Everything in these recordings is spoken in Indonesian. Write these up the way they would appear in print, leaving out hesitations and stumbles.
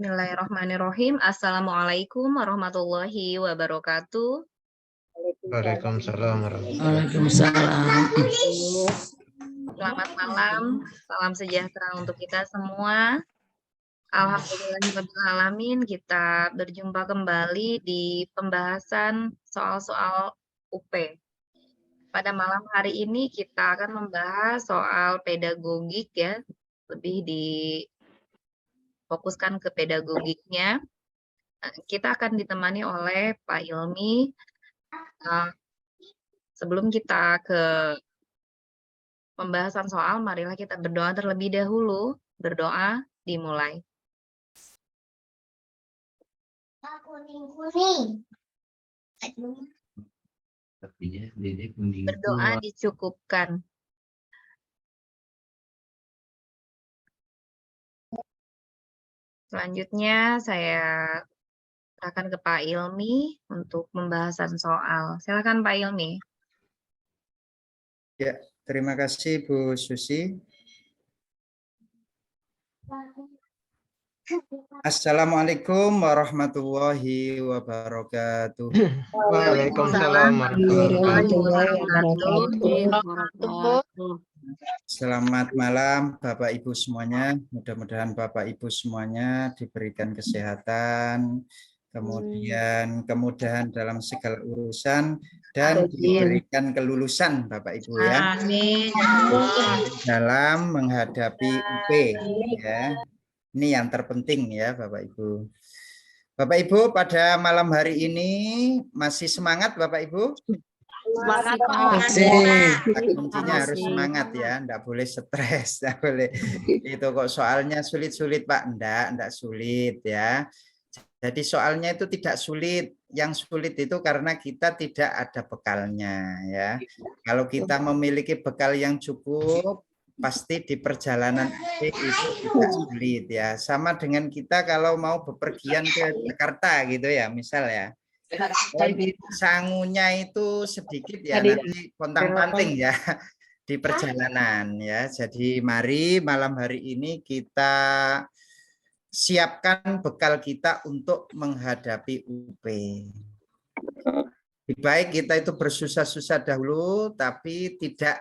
Bismillahirrahmanirrahim. Assalamualaikum warahmatullahi wabarakatuh. Waalaikumsalam warahmatullahi Waalaikumsalam. Selamat malam, salam sejahtera untuk kita semua. Alhamdulillahirrahmanirrahim, kita berjumpa kembali di pembahasan soal-soal UP. Pada malam hari ini kita akan membahas soal pedagogik ya, lebih difokuskan ke pedagogiknya. Kita akan ditemani oleh Pak Ilmi. Sebelum kita ke pembahasan soal, marilah kita berdoa terlebih dahulu. Berdoa dimulai. Berdoa dicukupkan. Selanjutnya saya akan ke Pak Ilmi untuk pembahasan soal. Silakan Pak Ilmi. Ya, terima kasih Bu Susi. Assalamualaikum warahmatullahi wabarakatuh. Waalaikumsalam warahmatullahi Wabarakatuh. Selamat malam Bapak Ibu semuanya. Mudah-mudahan Bapak Ibu semuanya diberikan kesehatan, kemudian kemudahan dalam segala urusan, dan diberikan kelulusan Bapak Ibu ya. Amin. Dalam menghadapi UP ya. Ini yang terpenting ya Bapak Ibu. Bapak Ibu pada malam hari ini masih semangat Bapak Ibu? Semangat. Kuncinya harus semangat ya, enggak boleh stres, enggak boleh. Itu kok soalnya sulit-sulit Pak, enggak sulit ya. Jadi soalnya itu tidak sulit, yang sulit itu karena kita tidak ada bekalnya ya. Kalau kita memiliki bekal yang cukup, pasti di perjalanan itu tidak sulit ya. Sama dengan kita kalau mau bepergian ke Jakarta gitu ya, misal ya. Sangunya itu sedikit ya, nanti pontang-panting ya di perjalanan ya. Jadi mari malam hari ini kita siapkan bekal kita untuk menghadapi UP. Lebih baik kita itu bersusah-susah dahulu tapi tidak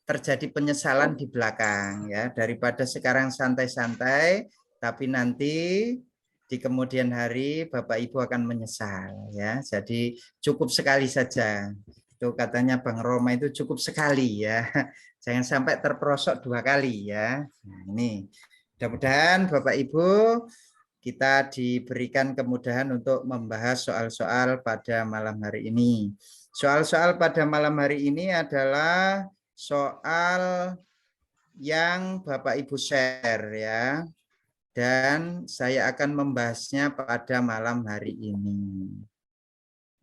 terjadi penyesalan di belakang ya, daripada sekarang santai-santai tapi nanti di kemudian hari Bapak Ibu akan menyesal ya. Jadi cukup sekali saja. Itu katanya Bang Roma itu cukup sekali ya. Jangan sampai terperosok 2 kali ya. Nah, ini mudah-mudahan Bapak Ibu kita diberikan kemudahan untuk membahas soal-soal pada malam hari ini. Soal-soal pada malam hari ini adalah soal yang Bapak Ibu share ya, dan saya akan membahasnya pada malam hari ini.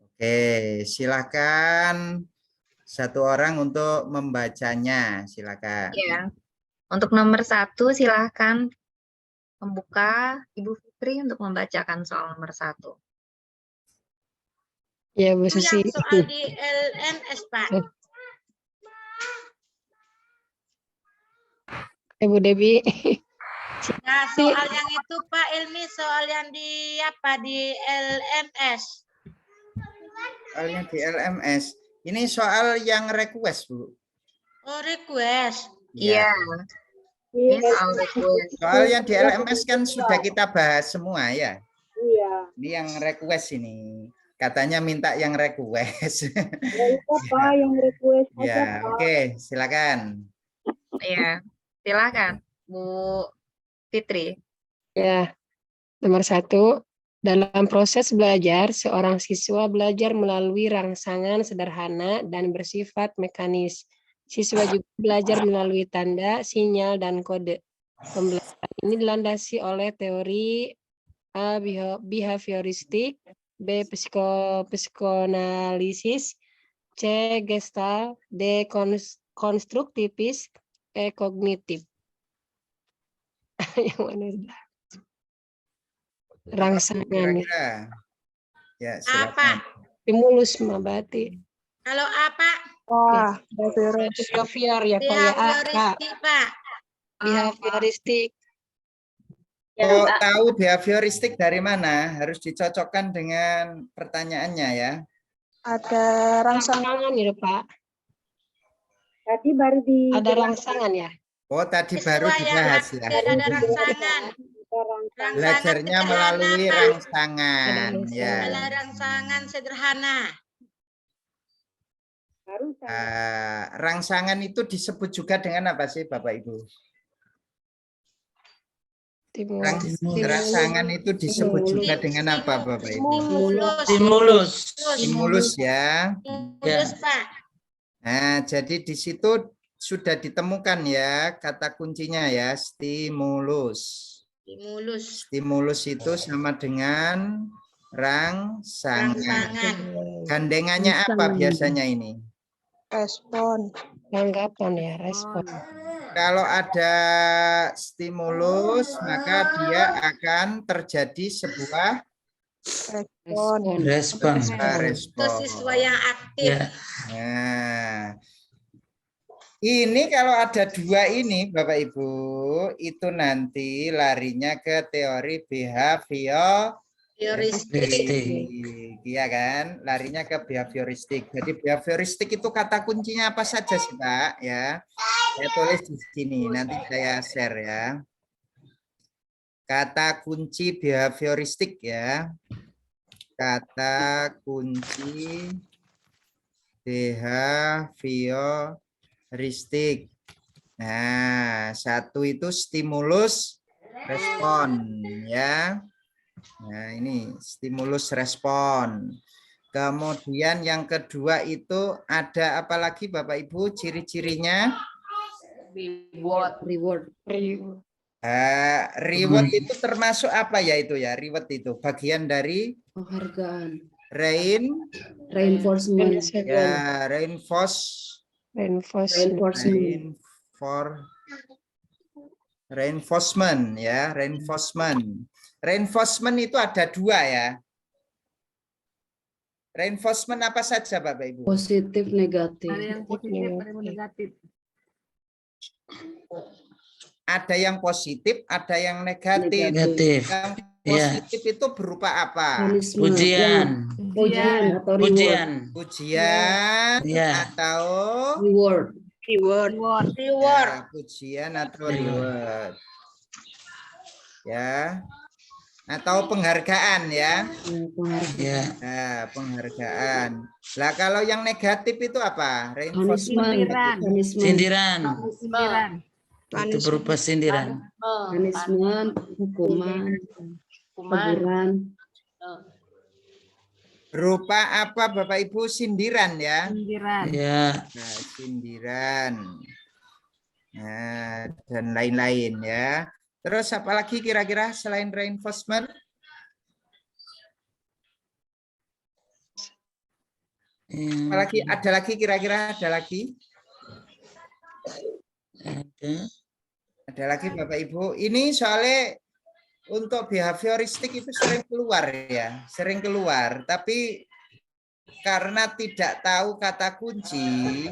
Oke, silakan satu orang untuk membacanya, silakan. Ya. Untuk nomor 1 silakan membuka Ibu Fitri untuk membacakan soal nomor 1. Ya Bu Susi. Soal di LMS Pak. Ibu Debi. Nah, soal yang itu Pak Ilmi, soal yang di apa di LMS. Soalnya di LMS. Ini soal yang request, Bu. Oh, request. Iya. Ini soal request. Soal yang di LMS kan sudah kita bahas semua ya. Iya. Ini yang request ini. Katanya minta yang request. Apa yang request? Ya, oke, silakan. Iya. Silakan Bu Fitri. Ya. Nomor 1. Dalam proses belajar, seorang siswa belajar melalui rangsangan sederhana dan bersifat mekanis. Siswa juga belajar melalui tanda, sinyal, dan kode. Pembelajaran ini dilandasi oleh teori A. Behavioristik, B. Psikoanalisis, C. Gestalt, D. Konstruktivis, E. Kognitif. Yang mana? Rangsangan. Kira-kira. Ya, silakan. Apa? Stimulus mabati. Kalau apa? Wah, Behavior ya Pak ya. Behavioristik Pak. Behavioristik. Kok tahu behavioristik dari mana? Harus dicocokkan dengan pertanyaannya ya. Ada rangsangan. Rangsangan ya, Pak. Tadi baru di Ada rangsangan ya. Oh, tadi baru Siswa yang dibahas ya. aktif ada rangsangan. Rangsangan Belajarnya melalui sederhana. rangsangan ya. Adalah rangsangan sederhana. Rangsangan itu disebut juga dengan apa sih Bapak Ibu? Rangsangan itu disebut juga dengan apa Bapak Ibu? Stimulus ya. Stimulus, Pak. Nah, jadi di situ sudah ditemukan ya kata kuncinya ya, stimulus. Stimulus itu sama dengan rangsangan. Gandengannya apa biasanya ini? Respon. Tanggapan ya, respon. Kalau ada stimulus, maka dia akan terjadi sebuah Respon. Itu siswa yang aktif. Nah, ini kalau ada dua ini, Bapak Ibu, itu nanti larinya ke teori behavioristik. Iya kan, larinya ke behavioristik. Jadi behavioristik itu kata kuncinya apa saja sih, Pak? Ya, saya tulis di sini. Nanti saya share ya. Kata kunci behavioristik ya. Kata kunci behavioristik. Nah, satu itu stimulus respon ya. Nah, ini stimulus respon. Kemudian yang kedua itu ada apa lagi Bapak Ibu ciri-cirinya? Reward. Reward itu termasuk apa ya itu ya? Reward itu bagian dari penghargaan. Reinforcement. Ya, reinforcement ya, reinforcement. Reinforcement itu ada dua ya. Reinforcement apa saja Bapak Ibu? Positif, negatif. Ada yang positif, ada yang negatif. Ada yang positif, ada yang negatif. Yang positif itu berupa apa? Pujian. Pujian atau reward. Pujian atau Reward. Ya, pujian atau reward. Ya. Atau penghargaan ya. Nah, penghargaan. Lah kalau yang negatif itu apa? Sindiran. Itu berupa sindiran. Punishment, hukuman, teguran. Berupa apa Bapak Ibu? Sindiran ya. Ya. Nah, sindiran. Nah, dan lain-lain ya. Terus apa lagi kira-kira selain reinforcement? Apalagi ada lagi kira-kira ada lagi? Ada lagi Bapak Ibu. Ini soalnya untuk behavioristik itu sering keluar ya, sering keluar. Tapi karena tidak tahu kata kunci,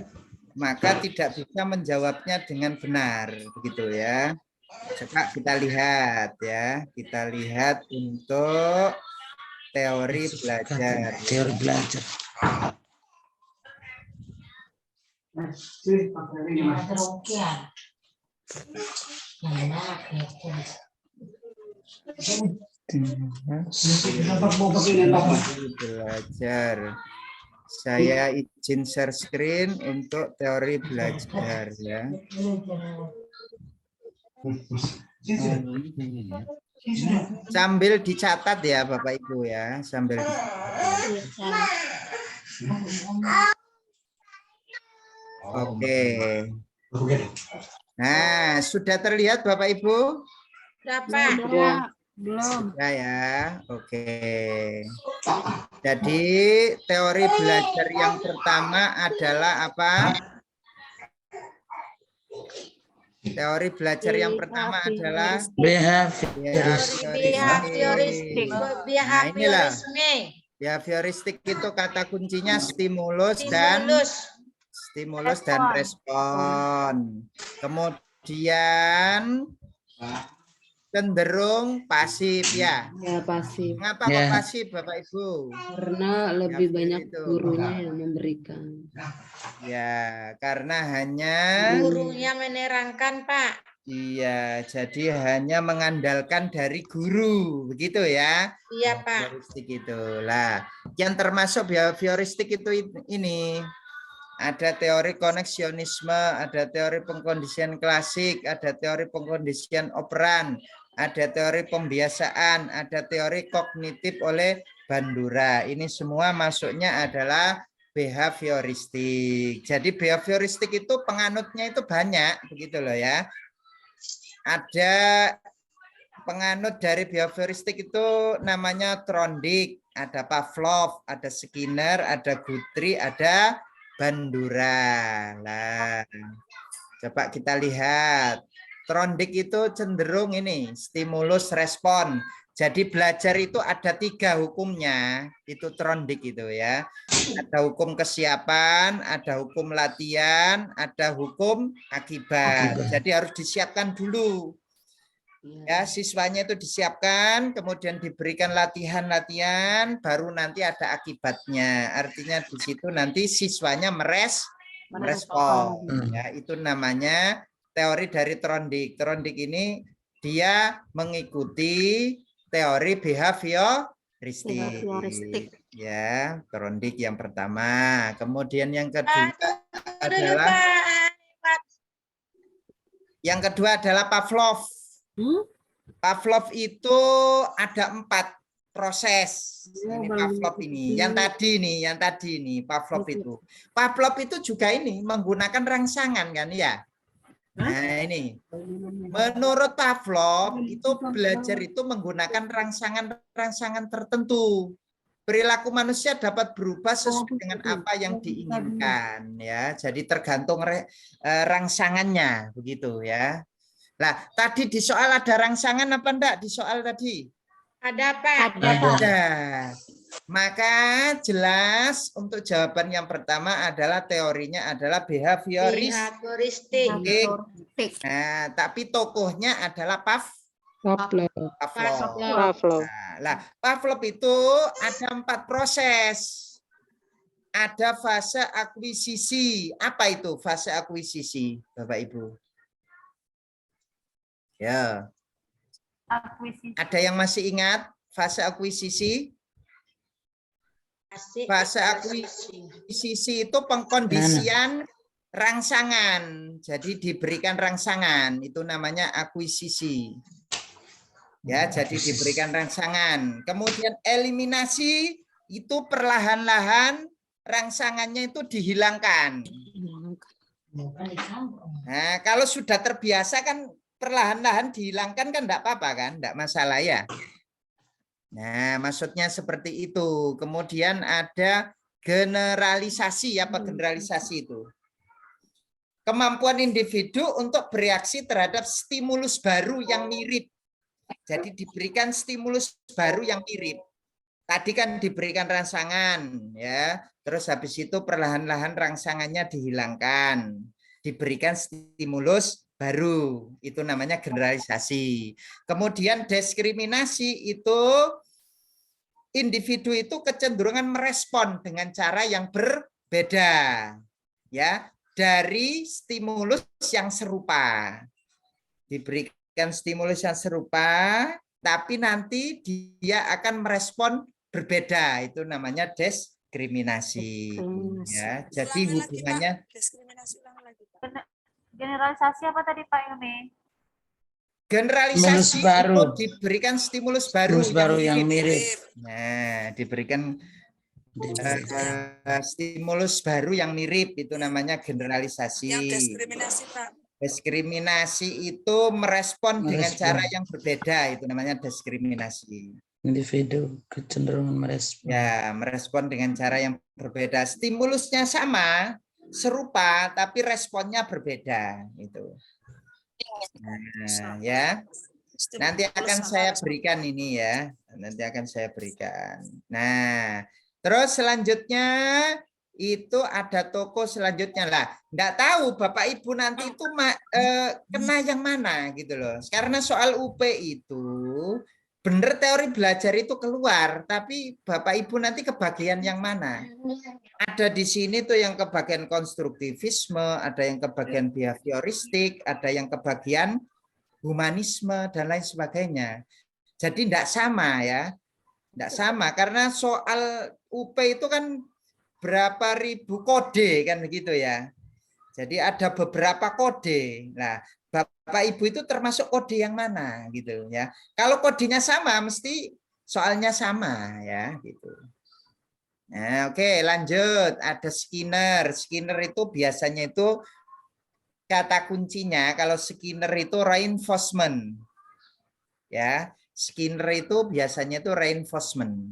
maka tidak bisa menjawabnya dengan benar, begitu ya. Coba kita lihat ya, kita lihat untuk teori belajar. Teori belajar. Belajar. Saya izin share screen untuk teori belajar ya. Sambil dicatat ya Bapak Ibu ya, sambil dicatat. Oke. Nah, sudah terlihat Bapak Ibu? Belum. Ya. Oke. Jadi teori belajar yang pertama adalah apa? Teori belajar yang pertama adalah behavioristik. Nah, inilah behavioristik itu kata kuncinya stimulus dan respon. Kemudian cenderung pasif ya. Ya, pasif. Mengapa kok pasif Bapak Ibu? Karena lebih Ya, banyak itu. gurunya yang memberikan. Ya, karena hanya Gurunya menerangkan, Pak. iya, jadi hanya mengandalkan dari guru, begitu ya? Iya, Pak. Behavioristik itu. Lah, yang termasuk behavioristik itu ini. Ada teori koneksionisme, ada teori pengkondisian klasik, ada teori pengkondisian operan, ada teori pembiasaan, ada teori kognitif oleh Bandura. Ini semua masuknya adalah behavioristik. Jadi behavioristik itu penganutnya itu banyak, begitu loh ya. Ada penganut dari behavioristik itu namanya Trondijk, ada Pavlov, ada Skinner, ada Guthrie, ada Bandura. Nah, coba kita lihat. Trondijk itu cenderung ini stimulus respon. Jadi belajar itu ada 3 hukumnya. Itu Trondijk itu ya. Ada hukum kesiapan, ada hukum latihan, ada hukum akibat. Jadi harus disiapkan dulu. Ya, siswanya itu disiapkan, kemudian diberikan latihan-latihan, baru nanti ada akibatnya. Artinya di situ nanti siswanya merespon. Ya, itu namanya teori dari Trondijk. Trondijk ini dia mengikuti teori behavioristik. Ya, Trondijk yang pertama. Kemudian yang kedua adalah Pavlov. Pavlov itu ada 4 proses. Ini Pavlov ini. Yang tadi nih Pavlov itu. Pavlov itu juga ini menggunakan rangsangan kan ya. Nah, ini. Menurut Pavlov itu belajar itu menggunakan rangsangan tertentu. Perilaku manusia dapat berubah sesuai dengan apa yang diinginkan ya. Jadi tergantung rangsangannya begitu ya. Nah, tadi di soal ada rangsangan apa enggak di soal tadi? Ada, Pak. Ada. Maka jelas untuk jawaban yang pertama adalah teorinya adalah behavioristik. Nah, tapi tokohnya adalah Pavlov. Nah, Pavlov itu ada 4 proses. Ada fase akuisisi. Apa itu fase akuisisi, Bapak Ibu? Ya. Ada yang masih ingat fase akuisisi? Fase akuisisi itu pengkondisian rangsangan. Jadi diberikan rangsangan, itu namanya akuisisi. Ya, jadi diberikan rangsangan. Kemudian eliminasi itu perlahan-lahan rangsangannya itu dihilangkan. Nah, kalau sudah terbiasa kan perlahan-lahan dihilangkan kan enggak apa-apa kan, enggak masalah ya. Nah, maksudnya seperti itu. Kemudian ada generalisasi. Apa generalisasi itu? Kemampuan individu untuk bereaksi terhadap stimulus baru yang mirip. Jadi diberikan stimulus baru yang mirip. Tadi kan diberikan rangsangan ya. Terus habis itu perlahan-lahan rangsangannya dihilangkan. Diberikan stimulus baru, itu namanya generalisasi. Kemudian diskriminasi itu individu itu kecenderungan merespon dengan cara yang berbeda ya dari stimulus yang serupa. Diberikan stimulus yang serupa tapi nanti dia akan merespon berbeda, itu namanya diskriminasi ya. Jadi hubungannya generalisasi apa tadi Pak Ilmi? Generalisasi baru. itu diberikan stimulus baru yang mirip. Nah, diberikan stimulus baru yang mirip, itu namanya generalisasi. Yang diskriminasi, Pak. Diskriminasi itu merespon dengan cara yang berbeda, itu namanya diskriminasi. Individu kecenderungan merespon. Ya, merespon dengan cara yang berbeda. Stimulusnya sama, serupa, tapi responnya berbeda. Itu. Nah, ya. Nanti akan saya berikan ini ya. Nanti akan saya berikan. Nah, terus selanjutnya itu ada toko selanjutnya lah. Nggak tahu Bapak Ibu nanti itu kena yang mana gitu loh. Karena soal UP itu bener teori belajar itu keluar, tapi Bapak Ibu nanti kebagian yang mana? Ada di sini tuh yang kebagian konstruktivisme, ada yang kebagian behavioristik, ada yang kebagian humanisme dan lain sebagainya. Jadi tidak sama ya. Tidak sama karena soal UP itu kan berapa ribu kode kan begitu ya. Jadi ada beberapa kode. Nah, Bapak Ibu itu termasuk kode yang mana gitu ya. Kalau kodenya sama mesti soalnya sama ya gitu. Nah, oke, lanjut. Ada Skinner. Skinner itu biasanya itu kata kuncinya kalau Skinner itu reinforcement. Ya, Skinner itu biasanya itu reinforcement.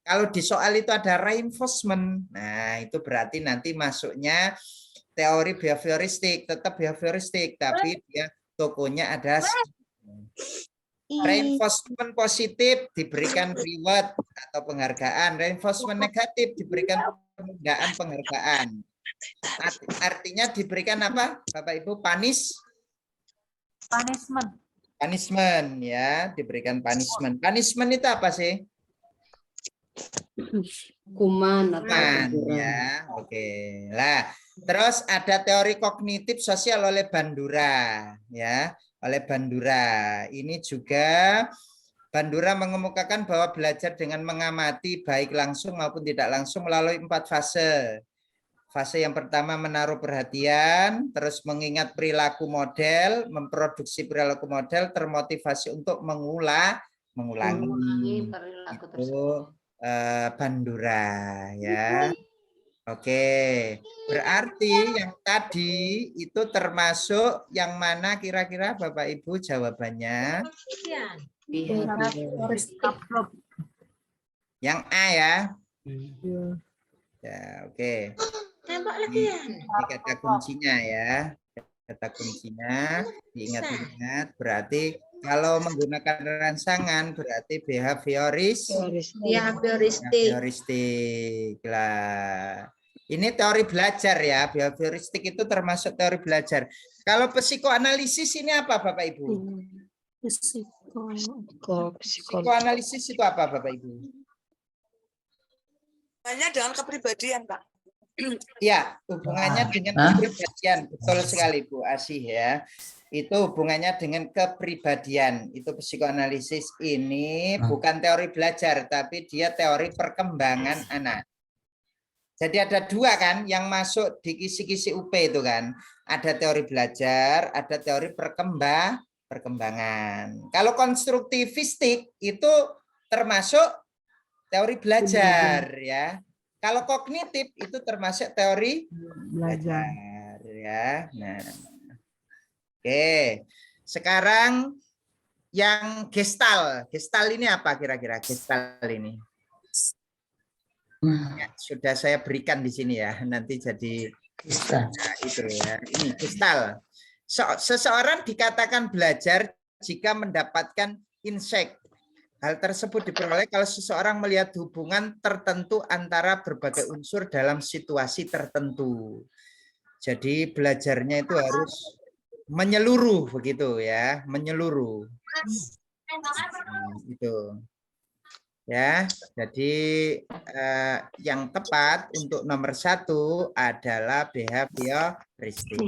Kalau di soal itu ada reinforcement, nah itu berarti nanti masuknya teori behavioristik, tetap behavioristik, tapi dia tokonya ada reinforcement positif diberikan reward atau penghargaan, reinforcement negatif diberikan penundaan penghargaan. Artinya diberikan apa, Bapak Ibu? Punishment. Punishment ya, diberikan punishment. Punishment itu apa sih? Hukuman atau Hukuman teguran. ya. Oke. Lah, terus ada teori kognitif sosial oleh Bandura ya, oleh Bandura. Ini juga Bandura mengemukakan bahwa belajar dengan mengamati baik langsung maupun tidak langsung melalui 4 fase. Fase yang pertama menaruh perhatian, terus mengingat perilaku model, memproduksi perilaku model, termotivasi untuk mengulangi perilaku itu Bandura ya. Oke, berarti yang tadi itu termasuk yang mana kira-kira Bapak Ibu jawabannya? Yang A ya. Ya, oke. Tembak lagi ya. Ini kata kuncinya ya. Kata kuncinya diingat-ingat berarti kalau menggunakan rangsangan berarti behavioristik lah. Ini teori belajar ya, behavioristik itu termasuk teori belajar. Kalau psikoanalisis ini apa Bapak Ibu? Psikoanalisis itu apa Bapak Ibu? Hanya dengan kepribadian, Pak. Ya, hubungannya dengan kepribadian. Betul sekali Bu Asih ya. Itu hubungannya dengan kepribadian. Itu psikoanalisis ini bukan teori belajar, tapi dia teori perkembangan anak. Jadi ada 2 kan yang masuk di kisi-kisi UP itu kan. Ada teori belajar, ada teori perkembangan. Kalau konstruktivistik itu termasuk teori belajar ya. Kalau kognitif itu termasuk teori belajar ya. Nah. Oke. Sekarang yang gestal. Gestal ini apa kira-kira gestal ini? Ya, sudah saya berikan di sini ya. Nanti jadi nah, itu ya. Ini gestal. Seseorang dikatakan belajar jika mendapatkan insight. Hal tersebut diperoleh kalau seseorang melihat hubungan tertentu antara berbagai unsur dalam situasi tertentu. Jadi belajarnya itu harus menyeluruh begitu ya, menyeluruh. Itu. Ya, jadi yang tepat untuk nomor 1 adalah behavioristik.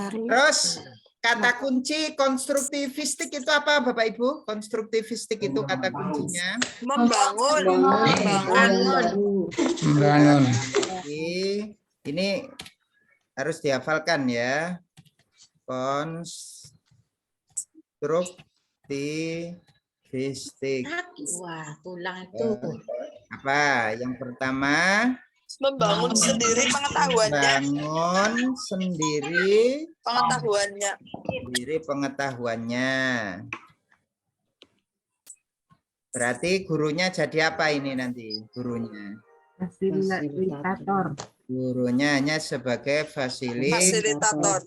Terus kata kunci konstruktivistik itu apa Bapak Ibu? Konstruktivistik itu kata kuncinya Membangun. Ini harus dihafalkan ya. Konstruktivistik. Wah, tulang itu. Apa? Yang pertama Membangun sendiri pengetahuannya. bangun sendiri Pengetahuannya. Berarti gurunya jadi apa ini nanti gurunya? Fasilitator. Gurunya hanya sebagai fasilitator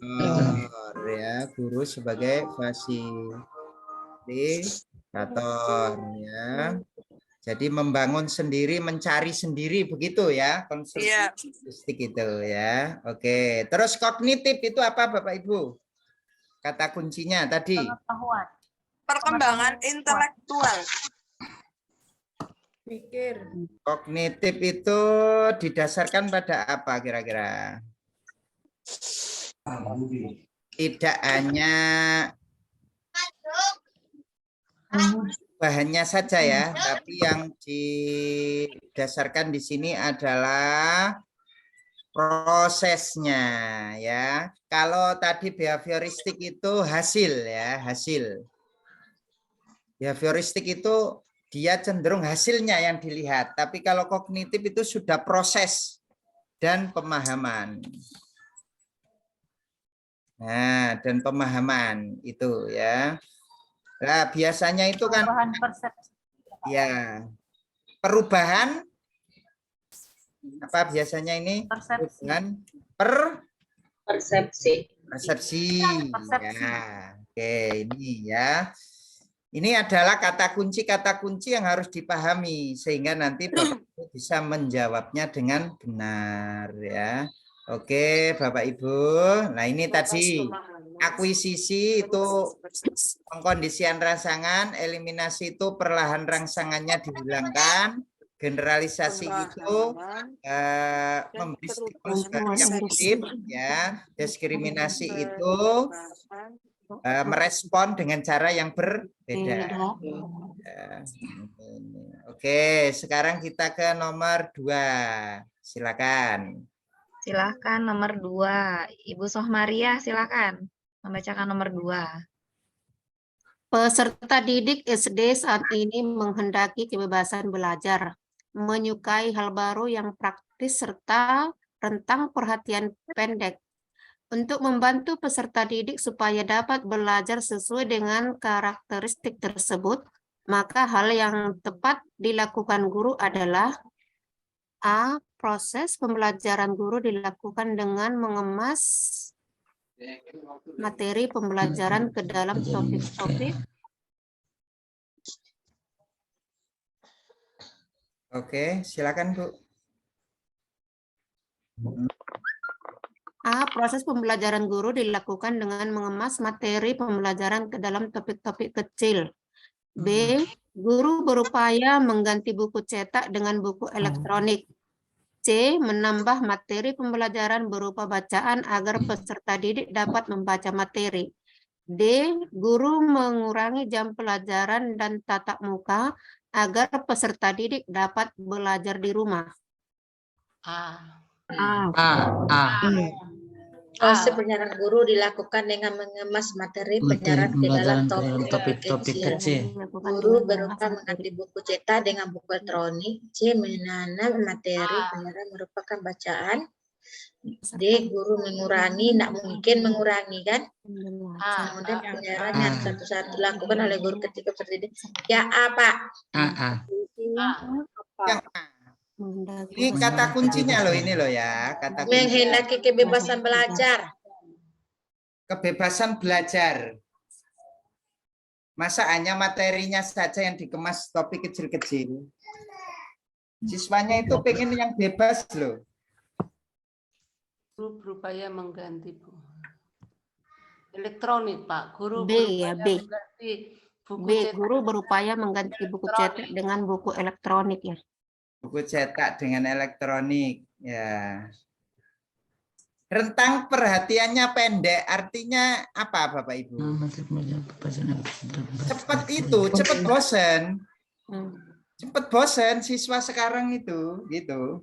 ya, guru sebagai fasilitator ya. Jadi membangun sendiri, mencari sendiri, begitu ya konsep Iya. linguistik itu ya. Oke, terus kognitif itu apa Bapak Ibu? Kata kuncinya tadi. Pengetahuan. Perkembangan intelektual. Kognitif itu didasarkan pada apa kira-kira? Tidak hanya bahannya saja ya, tapi yang didasarkan di sini adalah prosesnya ya. Kalau tadi behavioristik itu hasil ya, hasil. Behavioristik itu dia cenderung hasilnya yang dilihat, tapi kalau kognitif itu sudah proses dan pemahaman. Nah, dan pemahaman itu ya. Nah, biasanya itu kan Perubahan persepsi. ya perubahan apa biasanya ini? Persepsi. Perubahan Persepsi. persepsi. Persepsi. Ya, oke ini ya. Ini adalah kata kunci yang harus dipahami sehingga nanti Bapak Ibu bisa menjawabnya dengan benar ya. Oke, Bapak Ibu. Nah, ini tadi akuisisi itu pengkondisian rangsangan, eliminasi itu perlahan rangsangannya dihilangkan, generalisasi itu memberi stimulus yang positif ya. Diskriminasi itu merespon dengan cara yang berbeda. Ya. Oke, sekarang kita ke nomor 2. Silakan. Silahkan nomor 2. Ibu Sohmaria, silakan membacakan nomor 2. Peserta didik SD saat ini menghendaki kebebasan belajar, menyukai hal baru yang praktis serta rentang perhatian pendek. Untuk membantu peserta didik supaya dapat belajar sesuai dengan karakteristik tersebut, maka hal yang tepat dilakukan guru adalah A. Proses pembelajaran guru dilakukan dengan mengemas materi pembelajaran ke dalam topik-topik. Oke, silakan Bu. A. Proses pembelajaran guru dilakukan dengan mengemas materi pembelajaran ke dalam topik-topik kecil. B. Guru berupaya mengganti buku cetak dengan buku elektronik. C. Menambah materi pembelajaran berupa bacaan agar peserta didik dapat membaca materi. D. Guru mengurangi jam pelajaran dan tatap muka agar peserta didik dapat belajar di rumah. Proses penyaran guru dilakukan dengan mengemas materi penyaran ke dalam topik-topik kecil. Guru berupaya mengganti buku cetak dengan buku elektronik. C. Menanam materi penyaran merupakan bacaan. D. Guru mengurangi, tidak mungkin mengurangi kan? Kemudian penyaran yang satu-satu dilakukan oleh guru ketika terdidik. Ya apa? Yang A. Ini kata kuncinya loh ini loh ya, kata kunci. Menghendaki kebebasan belajar. Kebebasan belajar. Masa hanya materinya saja yang dikemas topik kecil-kecil. Siswanya itu pengen yang bebas loh. Guru berupaya mengganti buku elektronik, Pak. Guru B ya, B. mengganti buku B. Guru berupaya mengganti buku cetak dengan buku elektronik ya. Buku cetak dengan elektronik ya. Rentang perhatiannya pendek, artinya apa Bapak Ibu? Cepat itu, cepat bosen. Cepat bosen siswa sekarang itu, gitu.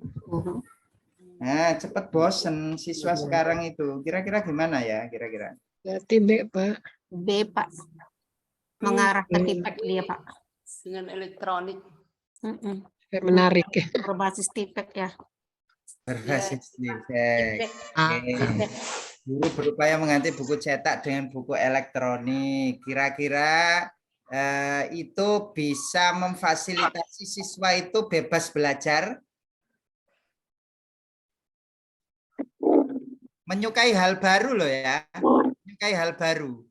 Nah, cepat bosen siswa sekarang itu. Kira-kira gimana ya, kira-kira? Berarti B, Pak. B, Pak. Mengarah ke tipek dia, Pak. dengan elektronik. Menarik ya. Berbasis tipek ya. Berbasis tipek. Guru berupaya mengganti buku cetak dengan buku elektronik. Kira-kira itu bisa memfasilitasi siswa itu bebas belajar, menyukai hal baru loh ya, menyukai hal baru.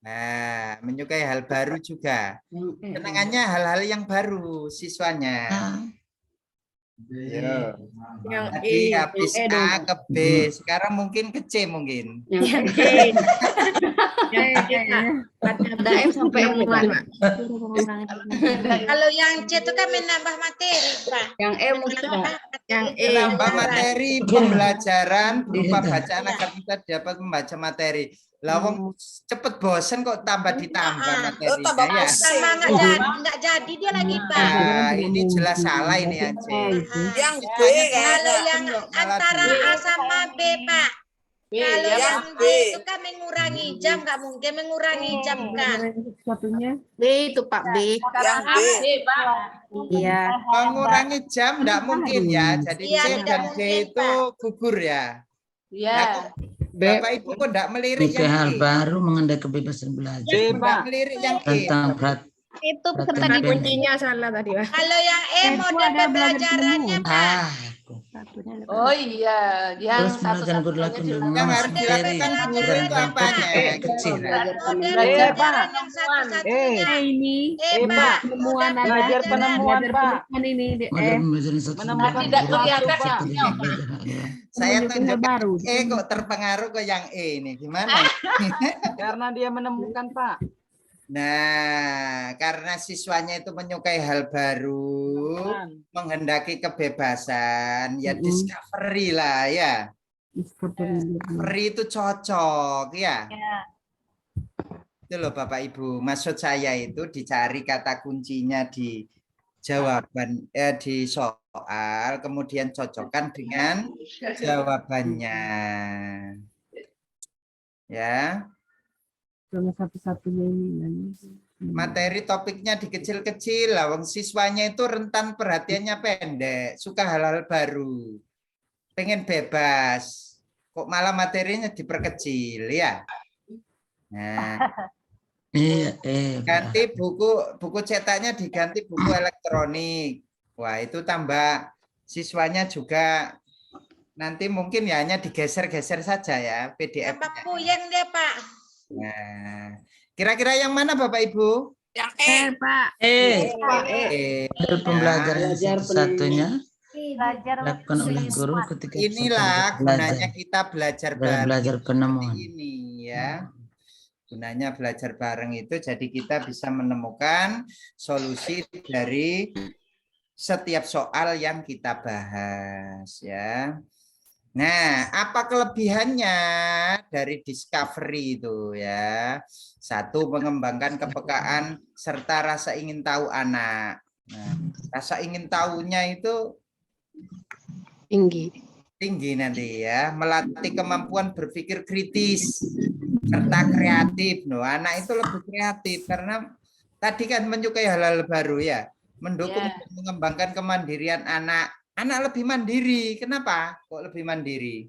Nah, menyukai hal baru juga. Senangannya hal-hal yang baru siswanya. Yo. Tadi habis A ke B, sekarang mungkin ke C mungkin. Ada M sampai M mulai, Pak. Kalau yang C itu kan menambah materi, Pak. Yang E mungkin yang E. Menambah materi pembelajaran berupa bacaan agar kita dapat membaca materi. Lah wong cepet bosen kok tambah ditambah materinya ya. Sama nggak jadi dia lagi, Pak. Nah, ini jelas salah ini yang C. Yang B Kalau yang antara A sama B, Pak. Kalau yang B itu kan mengurangi jam, nggak mungkin mengurangi jam kan? B itu Pak B. Yang B. Iya. Mengurangi jam enggak mungkin ya. Jadi Iya, C tidak dan D mungkin, itu gugur ya. Ya. Bapak Ibu kok enggak melirik Bukan hal yang E? baru mengenai kebebasan belajar Enggak melirik yang E. tentang Itu Perhatian tadi pendek. kuncinya salah tadi, Pak. Kalau yang E model pembelajarannya, Pak. Oh iya, yang Terus satu belajar berlaku satunya dengan Yang harus materi dilakukan guru itu apanya? Kecil. Model Belajar, pembelajaran yang satu-satunya. ini Pak. penemuan Model belajar pembelajaran. ini model pembelajaran satu tidak kelihatan. Saya tunjuk baru. E kok terpengaruh ke yang E ini. Gimana? Karena dia menemukan, Pak. Nah, karena siswanya itu menyukai hal baru, menghendaki kebebasan, ya discovery lah ya. Discovery itu cocok ya. Itu loh Bapak Ibu, maksud saya itu dicari kata kuncinya di jawaban di soal, kemudian cocokkan dengan jawabannya. Ya. Satu-satunya ini. Materi topiknya dikecil-kecil lah, wong siswanya itu rentan perhatiannya pendek, suka hal-hal baru, pengen bebas, kok malah materinya diperkecil ya. Nah, ganti buku cetaknya diganti buku elektronik. Wah, itu tambah siswanya juga nanti mungkin ya hanya digeser-geser saja ya PDF. Tambah puyeng dia, Pak. Nah, kira-kira yang mana Bapak Ibu? Yang E. Pak. model pembelajaran satu-satunya Belajar dilakukan oleh guru ketika Inilah gunanya kita belajar bareng belajar penemuan. ini ya. Gunanya belajar bareng itu jadi kita bisa menemukan solusi dari setiap soal yang kita bahas ya. Nah, apa kelebihannya dari discovery itu ya? Satu, mengembangkan kepekaan serta rasa ingin tahu anak. Nah, rasa ingin tahunya itu tinggi nanti ya, melatih kemampuan berpikir kritis serta kreatif. No, anak itu lebih kreatif karena tadi kan menyukai hal-hal baru ya, mendukung dan mengembangkan kemandirian anak. Anak lebih mandiri. Kenapa? Kok lebih mandiri?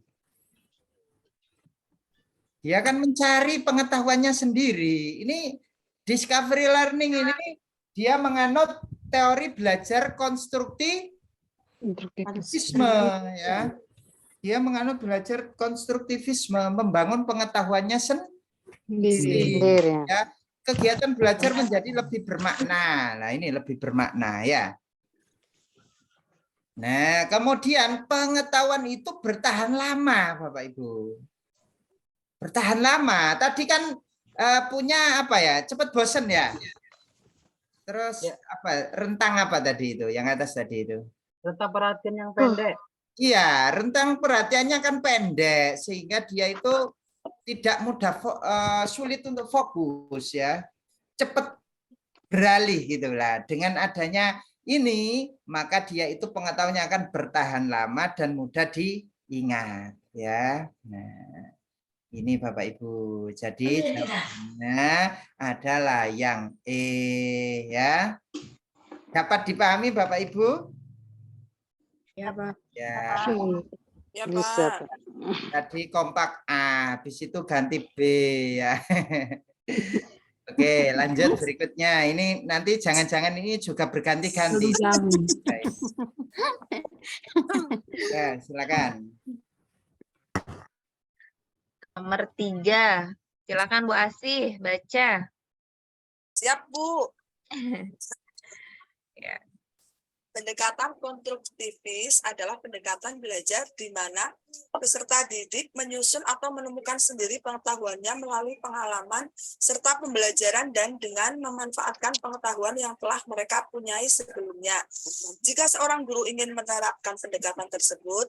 Dia akan mencari pengetahuannya sendiri. Ini discovery learning ini dia menganut teori belajar konstruktivisme ya. Dia menganut belajar konstruktivisme, membangun pengetahuannya sendiri. Ya. Kegiatan belajar menjadi lebih bermakna. Nah, ini lebih bermakna ya. Nah, kemudian pengetahuan itu bertahan lama, Bapak Ibu. Bertahan lama. Tadi kan punya apa ya? Cepat bosen ya. Terus apa? Rentang apa tadi itu? Yang atas tadi itu? Rentang perhatian yang pendek. Iya, rentang perhatiannya kan pendek sehingga dia itu tidak mudah sulit untuk fokus ya. Cepat beralih gitulah. Dengan adanya ini maka dia itu pengetahuannya akan bertahan lama dan mudah diingat ya. Nah, ini Bapak Ibu. Jadi jawabannya adalah yang E ya. Dapat dipahami Bapak Ibu? Ya, Pak. Ya. Ya, Pak. Tadi kompak A, habis itu ganti B ya. Oke, lanjut berikutnya. Ini nanti jangan-jangan ini juga berganti-ganti. Ya, silakan. Nomor 3. Silakan Bu Asih, baca. Siap, Bu. Ya. Pendekatan konstruktivis adalah pendekatan belajar di mana peserta didik menyusun atau menemukan sendiri pengetahuannya melalui pengalaman serta pembelajaran dan dengan memanfaatkan pengetahuan yang telah mereka punyai sebelumnya. Jika seorang guru ingin menerapkan pendekatan tersebut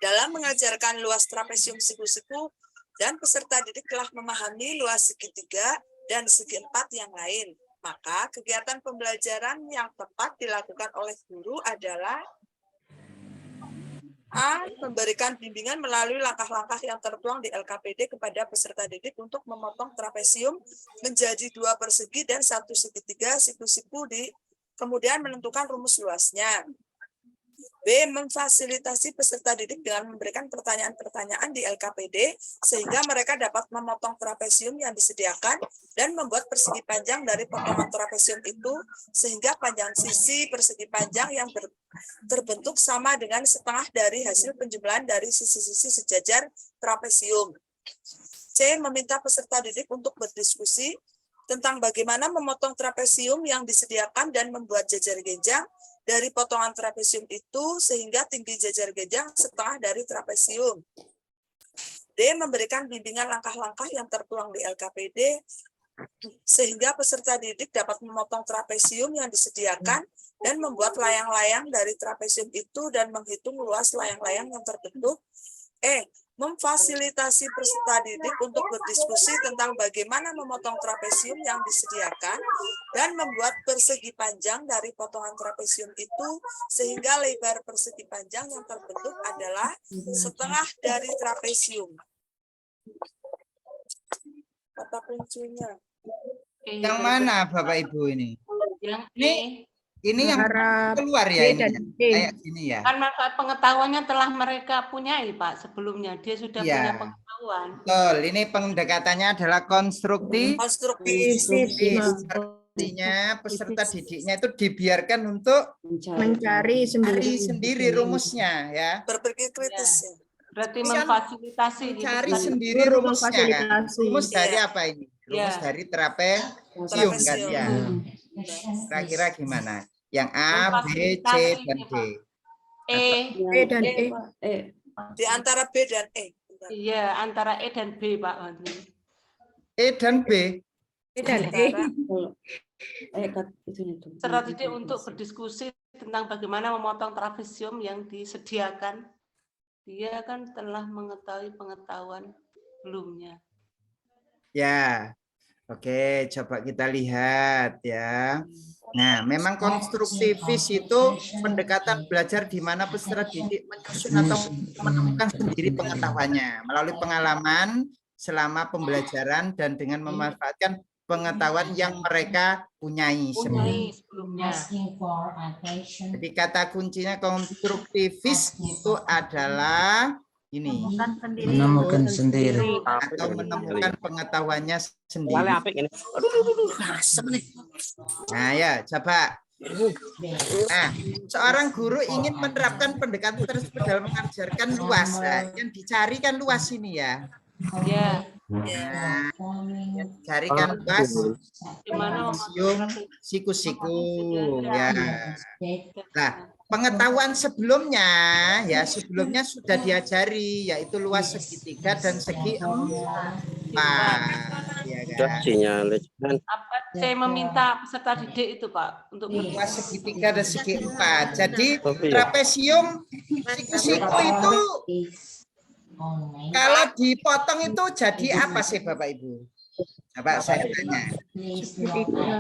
dalam mengajarkan luas trapesium siku-siku dan peserta didik telah memahami luas segitiga dan segi empat yang lain, maka kegiatan pembelajaran yang tepat dilakukan oleh guru adalah A. Memberikan bimbingan melalui langkah-langkah yang tertuang di LKPD kepada peserta didik untuk memotong trapesium menjadi 2 persegi dan 1 segitiga siku-siku kemudian menentukan rumus luasnya. B. Memfasilitasi peserta didik dengan memberikan pertanyaan-pertanyaan di LKPD sehingga mereka dapat memotong trapesium yang disediakan dan membuat persegi panjang dari potongan trapesium itu sehingga panjang sisi persegi panjang yang terbentuk sama dengan setengah dari hasil penjumlahan dari sisi-sisi sejajar trapesium. C. Meminta peserta didik untuk berdiskusi tentang bagaimana memotong trapesium yang disediakan dan membuat jajar genjang dari potongan trapesium itu sehingga tinggi jajar genjang setengah dari trapesium. D. Memberikan bimbingan langkah-langkah yang tertuang di LKPD sehingga peserta didik dapat memotong trapesium yang disediakan dan membuat layang-layang dari trapesium itu dan menghitung luas layang-layang yang terbentuk. E. Memfasilitasi peserta didik untuk berdiskusi tentang bagaimana memotong trapesium yang disediakan dan membuat persegi panjang dari potongan trapesium itu sehingga lebar persegi panjang yang terbentuk adalah setengah dari trapesium. Kata kuncinya. Yang mana Bapak Ibu ini? Yang Ini yang keluar ya ini. Kayak gini ya. Kan manfaat pengetahuannya telah mereka punyai, Pak, sebelumnya. Dia sudah punya pengetahuan. Betul, ini pendekatannya adalah konstruktif. Artinya peserta didiknya itu dibiarkan untuk Mencari sendiri rumusnya ya. Berpikir kritis. Ya. Berarti memfasilitasi. Cari sendiri rumusnya kan. Rumus dari apa ini? Rumus dari trapesium kan ya. Kira-kira gimana? Yang A, B, C, dan D. B dan E. Di antara B dan E. Iya, antara E dan B, Pak. E dan B. E dan E. Peserta didik untuk berdiskusi tentang bagaimana memotong trapesium yang disediakan. Dia kan telah mengetahui pengetahuan sebelumnya. Ya, oke, coba kita lihat ya. Nah, memang konstruktivis itu pendekatan belajar di mana peserta didik menyusun atau menemukan sendiri pengetahuannya melalui pengalaman selama pembelajaran dan dengan memanfaatkan pengetahuan yang mereka punyai sebelumnya. Jadi kata kuncinya konstruktivis itu adalah ini, menemukan sendiri atau menemukan pengetahuannya sendiri. Nah ya, coba. Nah, seorang guru ingin menerapkan pendekatan tersebut dalam mengajarkan luas. Nah, yang dicari kan luas ini ya. Ya. Nah, carikan luas siku-siku ya. Nah, pengetahuan sebelumnya sudah diajari yaitu luas segitiga dan segi empat ya kan? Apa saya meminta peserta didik itu, Pak, untuk luas segitiga dan segi empat. Jadi trapesium siku-siku itu kalau dipotong itu jadi apa sih Bapak Ibu? Coba saya tanya.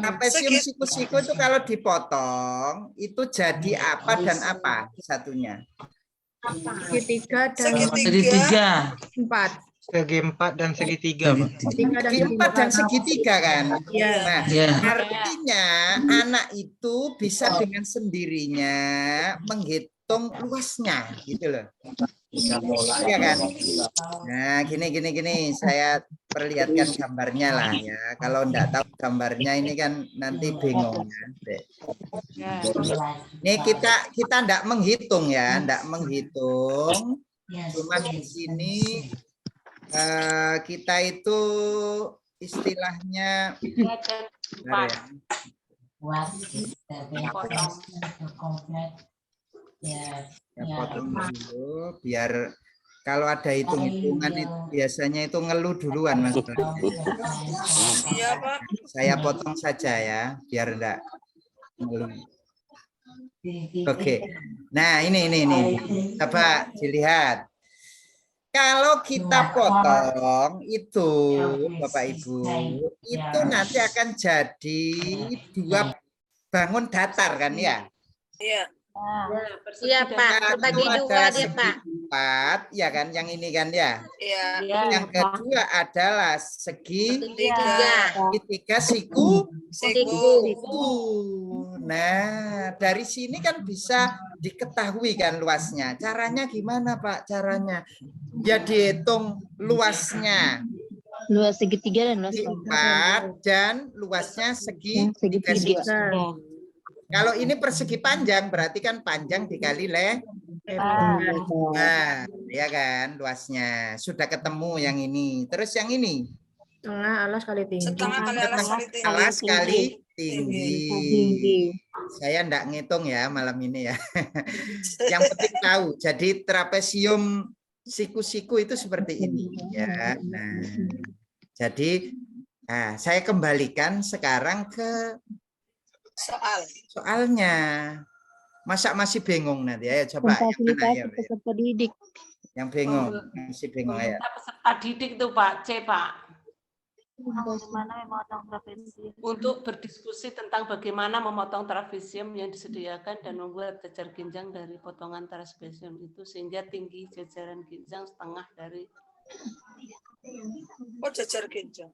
Trapesium siku-siku itu kalau dipotong itu jadi apa dan apa satunya? Segitiga dan segitiga empat. Segi 4 dan segitiga, Pak. Segi 4 dan segitiga kan? Nah, Ya. artinya anak itu bisa dengan sendirinya menghitung luasnya, gitu loh. Iya kan? Nah, gini, saya perlihatkan gambarnya lah ya. Kalau enggak tahu gambarnya ini kan nanti bingung ya. Ini kita enggak menghitung ya, enggak menghitung. Cuma di sini kita itu istilahnya bentar ya. Ya, potong dulu biar kalau ada hitung-hitungan itu biasanya itu ngeluh duluan Mas. Iya, Pak. Saya potong saja ya biar enggak ngeluh. Oke. Nah, ini. Coba dilihat. Kalau kita potong itu Bapak Ibu, itu nanti akan jadi 2 bangun datar kan ya? Iya. Iya Pak, bagi 2 dia Pak. 4, ya kan? Yang ini kan ya? Iya. Yang kedua adalah segi 3. siku. Siku. Nah, dari sini kan bisa diketahui kan luasnya. Caranya gimana Pak? Caranya ya dihitung luasnya. Luas segitiga dan luas 4 dan luasnya segi 3. Kalau ini persegi panjang berarti kan panjang dikali nah, ya kan luasnya sudah ketemu yang ini. Terus yang ini Setengah alas kali tinggi. Setengah kali alas kali tinggi. alas kali tinggi. Saya enggak ngitung ya malam ini ya. Yang penting tahu. Jadi trapesium siku-siku itu seperti ini ya. Nah, jadi saya kembalikan sekarang ke soalnya. Masa masih bingung nanti? Ayo coba yang mana ya? peserta didik. Yang bingung, masih bingung ya. Peserta didik tuh Pak, C Pak. Bagaimana memotong trapesium? Untuk berdiskusi tentang bagaimana memotong trapesium yang disediakan dan membuat jajar ginjang dari potongan trapesium itu sehingga tinggi jajaran ginjang setengah dari jajar ginjang.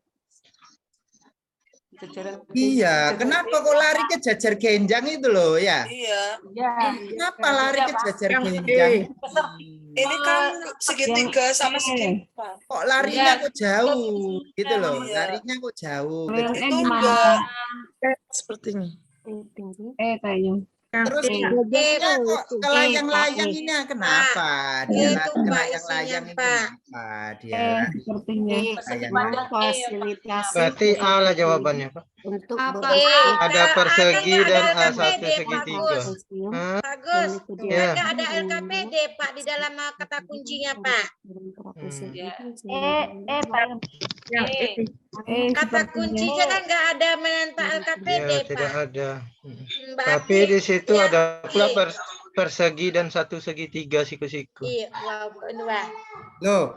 Iya, kenapa kok lari ke jajar genjang itu loh ya? Iya. Kenapa lari ke jajar genjang? Ini kan segitiga sama segi 4. Kok larinya kok jauh gitu loh? Larinya kok jauh. Itu enggak Sepertinya. Kayaknya. Terus bagusnya kok ke layang-layang ini kenapa? Dia lari ke layang-layang ini kenapa? Dia fasilitas. Berarti A lah jawabannya Pak. Untuk Ada persegi dan satu segitiga. Bagus. Ya. Mereka ada LKPD Pak di dalam kata kuncinya Pak. Kata kuncinya kan nggak ada menentang LKPD Ya, Pak. tidak ada. Tapi di situ ada pula persegi dan satu segitiga siku-siku. Iya, Loh,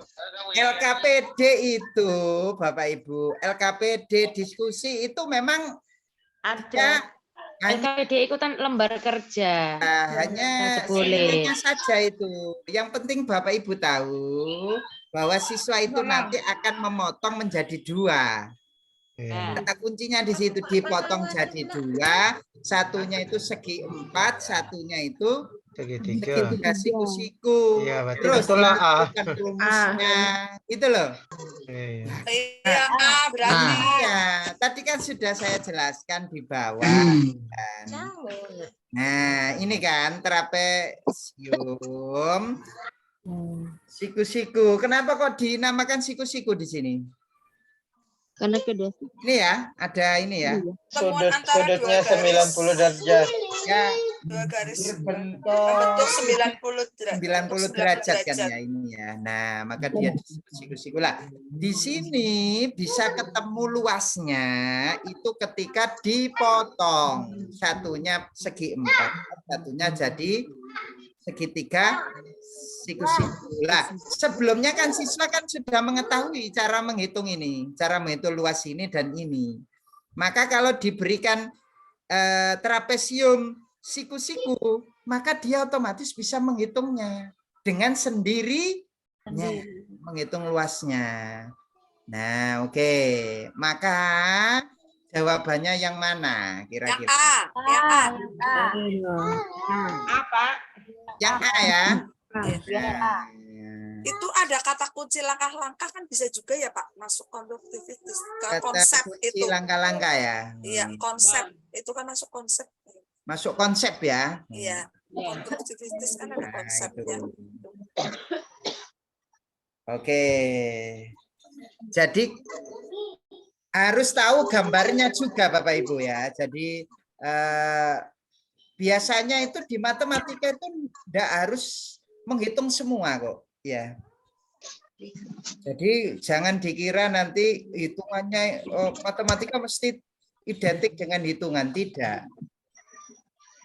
LKPD itu Bapak Ibu, LKPD diskusi itu memang ada. LKPD ikutan lembar kerja. Hanya boleh saja itu. Yang penting Bapak Ibu tahu bahwa siswa itu nanti akan memotong menjadi 2. Kata kuncinya di situ dipotong jadi 2, satunya itu segi 4, satunya itu segitiga siku-siku. Iya, berarti terus betul lah A. Rumusnya itu loh. Iya, berarti. Ya, tadi kan sudah saya jelaskan di bawah. Kan. Nah, ini kan trapesium siku-siku. Kenapa kok dinamakan siku-siku di sini? Karena kedua. Ini ya, ada ini ya. Sudutnya 90 derajat. Ya, 2 garis bentuk 90 derajat kan ya ini ya. Nah, maka dia siku-siku lah. Di sini bisa ketemu luasnya itu ketika dipotong. Satunya segi 4, satunya jadi segitiga siku-siku lah. Sebelumnya kan siswa kan sudah mengetahui cara menghitung ini, cara menghitung luas ini dan ini. Maka kalau diberikan trapesium siku-siku, maka dia otomatis bisa menghitungnya dengan sendirinya, menghitung luasnya. Nah, oke. Maka jawabannya yang mana kira-kira? Yang A. apa? Yang A ya. Itu ada kata kunci langkah-langkah kan bisa juga ya Pak masuk konduktivitas ke konsep itu. Langkah-langkah ya. Iya, konsep itu kan masuk konsep. Masuk konsep ya. Iya, konduktivitas kan ada konsepnya. Oke. Jadi harus tahu gambarnya juga Bapak Ibu ya. Jadi biasanya itu di matematika itu tidak harus menghitung semua kok ya. Jadi jangan dikira nanti hitungannya matematika mesti identik dengan hitungan, tidak.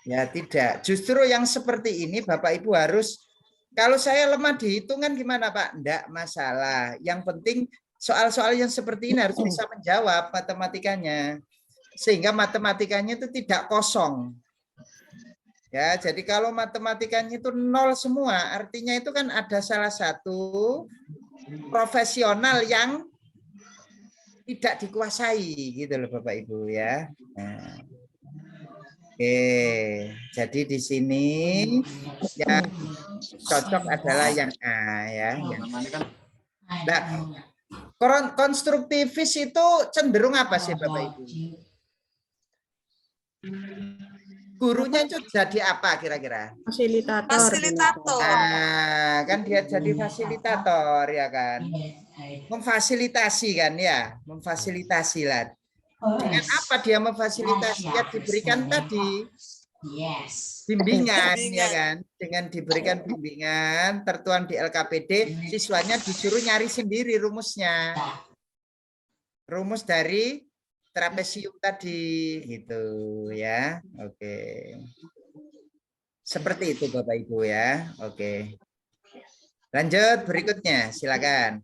Ya tidak. Justru yang seperti ini Bapak Ibu harus, kalau saya lemah di hitungan gimana Pak? Enggak masalah. Yang penting soal-soal yang seperti ini harus bisa menjawab matematikanya. Sehingga matematikanya itu tidak kosong. Ya, jadi kalau matematikanya itu nol semua, artinya itu kan ada salah satu profesional yang tidak dikuasai gitu loh Bapak Ibu ya. Nah. Oke, jadi di sini yang cocok adalah yang A ya. Nah, konstruktivis itu cenderung apa sih Bapak Ibu? Gurunya itu jadi apa kira-kira? Fasilitator. Fasilitator. Nah, kan dia jadi fasilitator ya kan. Memfasilitasi kan ya, memfasilitasi lah. Dengan apa dia memfasilitasi? Ya diberikan tadi bimbingan ya kan. Dengan diberikan bimbingan tertuang di LKPD, siswanya disuruh nyari sendiri rumusnya. Rumus dari trapesium tadi gitu ya. Oke. Seperti itu Bapak Ibu ya. Oke. Lanjut berikutnya, silakan.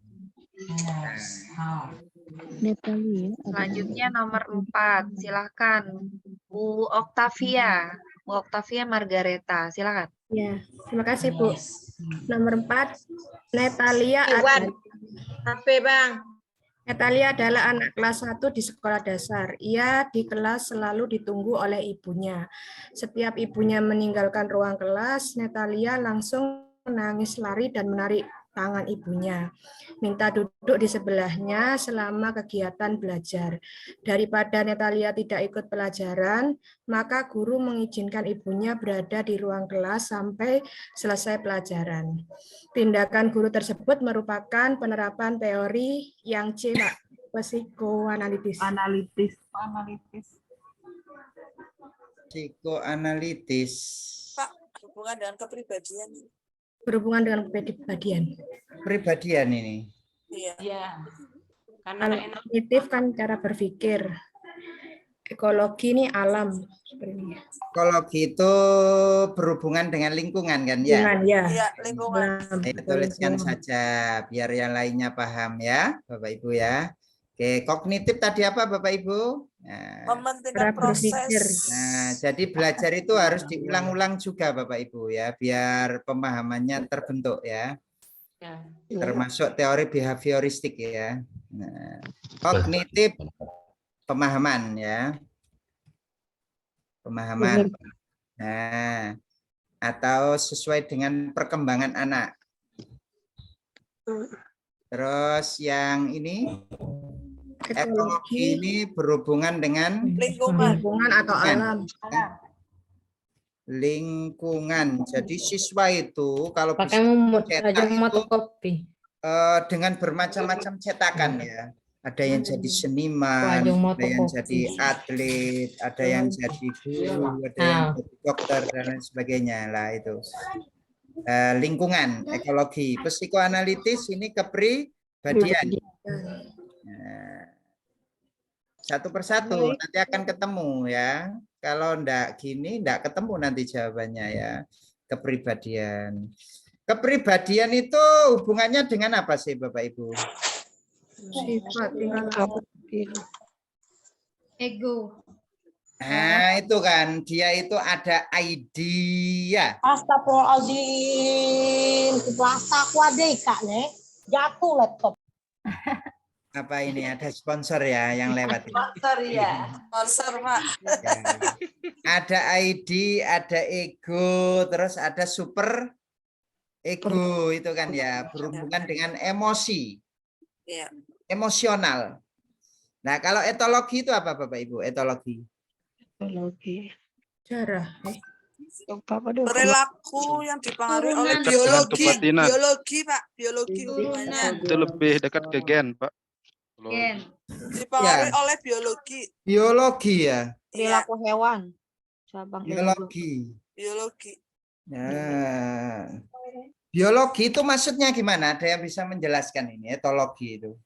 Selanjutnya nomor 4, silakan Bu Octavia. Bu Octavia Margareta, silakan. Ya, terima kasih Bu. Nomor 4, Natalia. Bang. Natalia adalah anak kelas 1 di sekolah dasar. Ia di kelas selalu ditunggu oleh ibunya. Setiap ibunya meninggalkan ruang kelas, Natalia langsung menangis lari dan menarik tangan ibunya. Minta duduk di sebelahnya selama kegiatan belajar. Daripada Natalia tidak ikut pelajaran, maka guru mengizinkan ibunya berada di ruang kelas sampai selesai pelajaran. Tindakan guru tersebut merupakan penerapan teori yang C, Pak, psikoanalitis. Psikoanalitis. Pak, hubungan dengan kepribadian. Berhubungan dengan kepribadian. Kepribadian ini. Iya. Kalau kognitif kan cara berpikir. Ekologi ini alam. Ekologi itu berhubungan dengan lingkungan kan ya? Iya, lingkungan. Tuliskan saja biar yang lainnya paham ya Bapak Ibu ya. Oke, kognitif tadi apa Bapak Ibu? Nah, mementingkan proses. Nah, jadi belajar itu harus diulang-ulang juga Bapak Ibu ya, biar pemahamannya terbentuk ya. Termasuk teori behavioristik ya. Nah, kognitif pemahaman ya. Pemahaman. Nah, atau sesuai dengan perkembangan anak. Terus yang ini ekologi ini berhubungan dengan lingkungan atau alam. Lingkungan. Jadi siswa itu kalau bisa cetak itu dengan bermacam-macam cetakan ya. Ada yang jadi seniman, ada yang jadi atlet, ada yang jadi guru, ada yang jadi dokter dan lain sebagainya lah itu. Lingkungan, ekologi, psikoanalitis ini kepribadian. Nah, satu persatu nanti akan ketemu ya. Kalau enggak gini enggak ketemu nanti jawabannya ya. Kepribadian. Kepribadian itu hubungannya dengan apa sih Bapak Ibu? Sifat ego. Nah, itu kan dia itu ada idea. Astagfirullahaladzim, bahasa aku ada Kak nih. Jatuh laptop. Apa ini ada sponsor ya yang lewat ini? Sponsor ya. Sponsor Pak. Ya. Ada ID, ada ego, terus ada super ego itu kan ya, berhubungan dengan emosi. Ya. Emosional. Nah, kalau etologi itu apa Bapak Ibu? Etologi. Etologi. Sejarah. Perilaku yang dipengaruhi oleh Turunan. biologi, Kebatinan. Pak, biologi hubungannya. Itu lebih dekat ke gen, Pak. Gen. Dipengaruhi Ya. oleh biologi. Biologi ya. Perilaku hewan. Cabang Biologi. Biologi. Nah, biologi itu maksudnya gimana? Ada yang bisa menjelaskan ini etologi itu?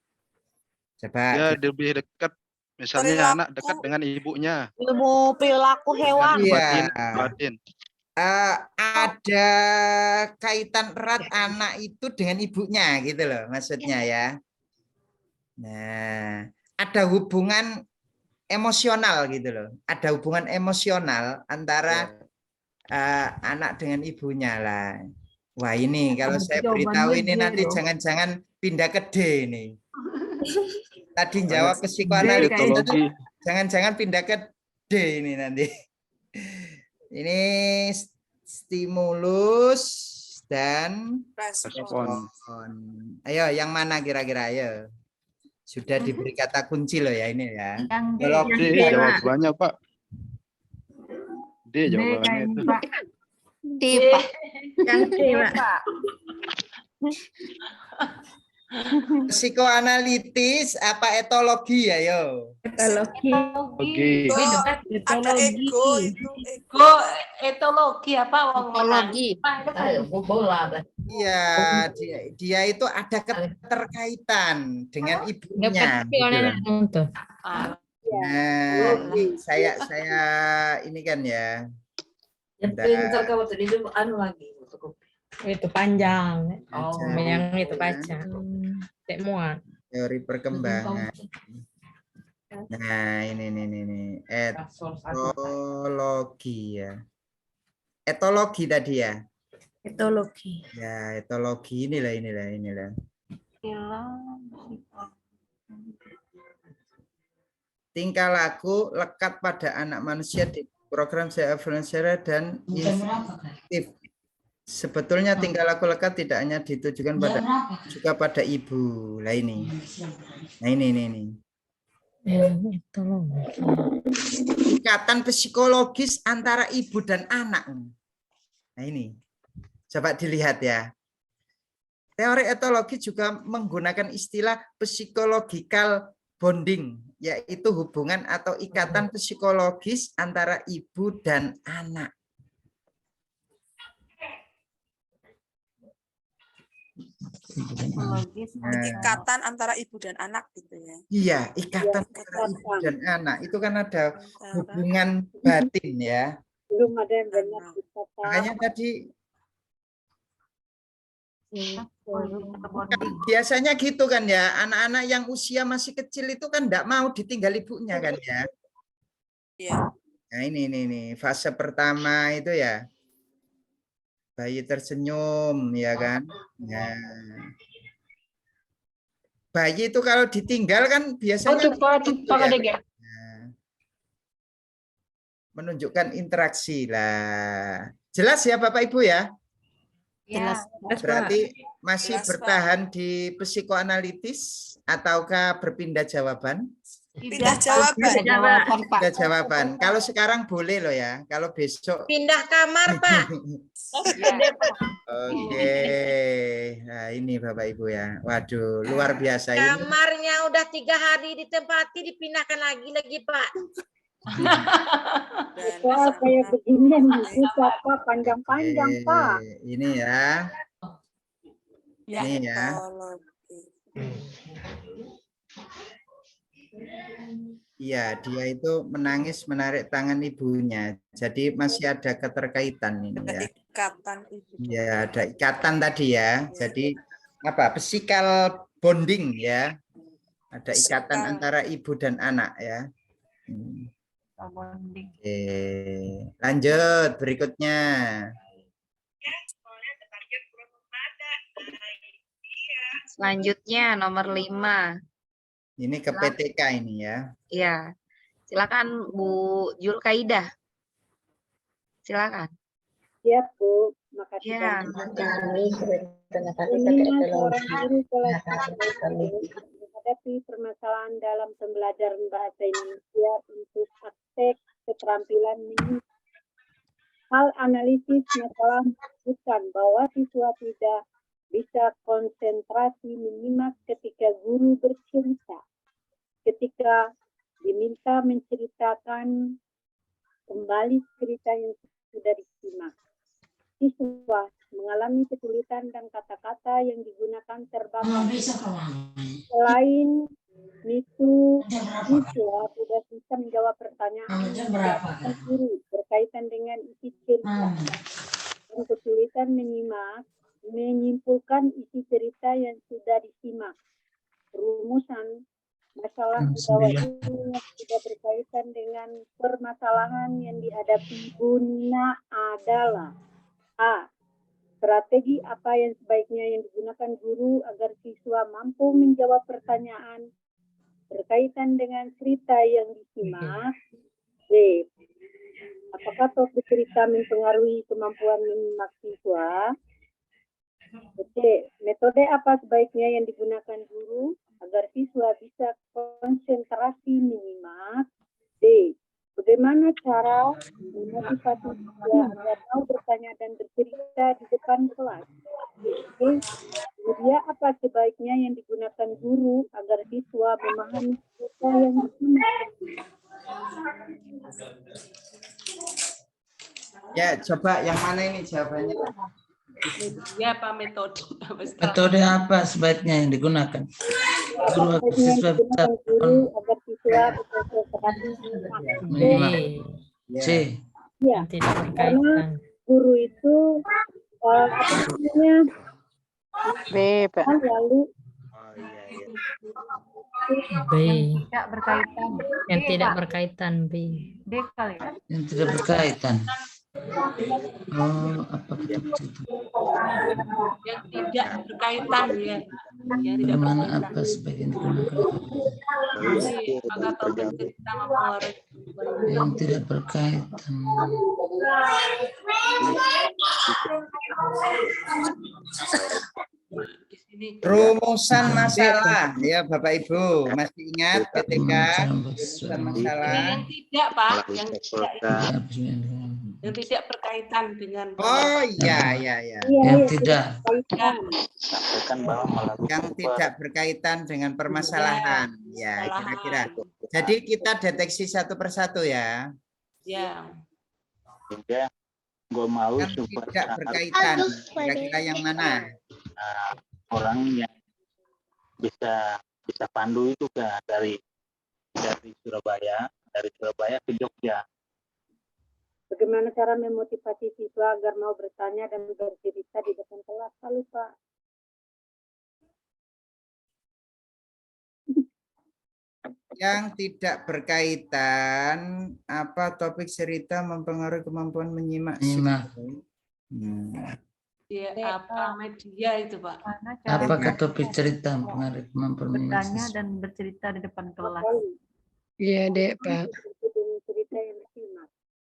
Coba. Ya, lebih dekat. Misalnya anak dekat dengan ibunya. Ilmu perilaku hewan. Iya. Batin. Ada kaitan erat anak itu dengan ibunya gitu loh maksudnya ya. Nah, ada hubungan emosional gitu loh. Ada hubungan emosional antara anak dengan ibunya lah. Wah ini kalau saya beritahu ini nanti jangan-jangan pindah ke D ini. Tadi jawab psikoanalitis, jangan-jangan pindah ke D ini nanti. Ini stimulus dan respon. Ayo, yang mana kira-kira? Ayo. Sudah diberi kata kunci loh ya ini ya. D jawabannya, Pak. D jawabannya itu. D, Pak. Yang D, Pak. Psikoanalitis apa etologi ya yo? Etologi. Ada ego itu. Ego etologi apa? Etologi. Iya, dia itu ada keterkaitan dengan ibunya. Gitu. Nah, saya ini kan ya. Itu panjang. Oh, yang itu baca. Semua. Teori perkembangan. Nah, ini etologi ya. Etologi tadi ya. Etologi. Ya, etologi inilah. Tingkah laku lekat pada anak manusia di program evolusioner dan instintif. Sebetulnya tingkah laku lekat tidak hanya ditujukan juga pada ibu. Lah ini. Nah ini. Ikatan psikologis antara ibu dan anak. Nah ini. Coba dilihat ya. Teori etologi juga menggunakan istilah psychological bonding, yaitu hubungan atau ikatan psikologis antara ibu dan anak. Ikatan antara ibu dan anak gitu ya. Iya, ikatan antara ibu dan anak itu kan ada hubungan batin ya. Belum ada yang banyak. Makanya tadi biasanya gitu kan ya, anak-anak yang usia masih kecil itu kan enggak mau ditinggal ibunya kan ya. Iya. Nah ini fase pertama itu ya. Bayi tersenyum ya kan. Nah. Bayi itu kalau ditinggal kan biasanya menunjukkan interaksi lah. Jelas ya Bapak Ibu ya? Jelas. Berarti masih bertahan di psikoanalitis ataukah berpindah jawaban? Pindah jawaban. Pindah jawaban. Kalau sekarang boleh loh ya. Kalau besok Pindah kamar, Pak. Oke. Nah ini Bapak Ibu ya. Waduh, luar biasa ini. Kamarnya udah 3 hari ditempati, dipindahkan lagi Pak. Wah, kayak begini Pak, panjang-panjang Pak. Ini ya. Ini ya. Iya, dia itu menangis menarik tangan ibunya. Jadi masih ada keterkaitan ini ya. Ikatan ibu. Ya, ada ikatan tadi ya. Jadi apa? Physical bonding ya. Ada ikatan antara ibu dan anak ya. Oke, lanjut berikutnya. Selanjutnya nomor 5. Ini ke PTK ini ya. Iya. Silakan Bu Julkaidah. Silakan. Ya Bu, makasih Ya. Menghadapi permasalahan dalam pembelajaran bahasa Indonesia untuk praktek keterampilan Hal analisis masalah menyebutkan bahwa siswa tidak bisa konsentrasi menyimak ketika guru bercerita. Ketika diminta menceritakan kembali cerita yang sudah disimak, siswa mengalami kesulitan dan kata-kata yang digunakan terbakar. Selain itu, siswa tidak bisa menjawab pertanyaan guru berkaitan dengan isi cerita dan kesulitan menyimpulkan isi cerita yang sudah disimak. Rumusan masalah di bawah ini tidak berkaitan dengan permasalahan yang dihadapi guna adalah A. Strategi apa yang sebaiknya yang digunakan guru agar siswa mampu menjawab pertanyaan berkaitan dengan cerita yang disimak. B. Apakah topik cerita mempengaruhi kemampuan menyimak siswa? C. Metode apa sebaiknya yang digunakan guru agar siswa bisa konsentrasi menyimak? D. Bagaimana cara memotivasi siswa agar mau bertanya dan bercerita di depan kelas? D. Media apa sebaiknya yang digunakan guru agar siswa memahami cerita yang disimak? Ya, coba yang mana ini jawabannya? Ya, Pak, metode. Metode apa sebaiknya yang digunakan? Guru agar siswa bisa agar siswa berkonsentrasi menyimak. C. Ya, karena guru itu apa namanya? B, Pak. Lalu B. Tidak berkaitan. Yang D, tidak Pak. berkaitan B. D kali ya. Yang tidak berkaitan. Oh, apa itu? Yang tidak berkaitan ya. Yang tidak Bagaimana berkaitan. apa sebagian digunakan? Jadi, maka topik cerita mempengaruhi Yang tidak berkaitan. di sini. Rumusan masalah, ya Bapak Ibu, masih ingat ketika rumusan masalah? Yang tidak, Pak, yang tidak berkaitan dengan. Oh iya, iya, iya. Yang tidak. Yang tidak berkaitan dengan permasalahan, ya kira-kira. Jadi kita deteksi satu persatu ya. Ya. Gue mau Yang tidak berkaitan, kira-kira yang mana? orang yang bisa pandu itu kan dari Surabaya ke Jogja. bagaimana cara memotivasi siswa agar mau bertanya dan bercerita di depan kelas? Lalu Pak. Yang tidak berkaitan, apa topik cerita mempengaruhi kemampuan menyimak? Ya, apa media itu, Pak? Apakah topik cerita mempengaruhi kemampuan menyimak Bertanya siswa? dan bercerita di depan kelas. Iya, Dek, Pak.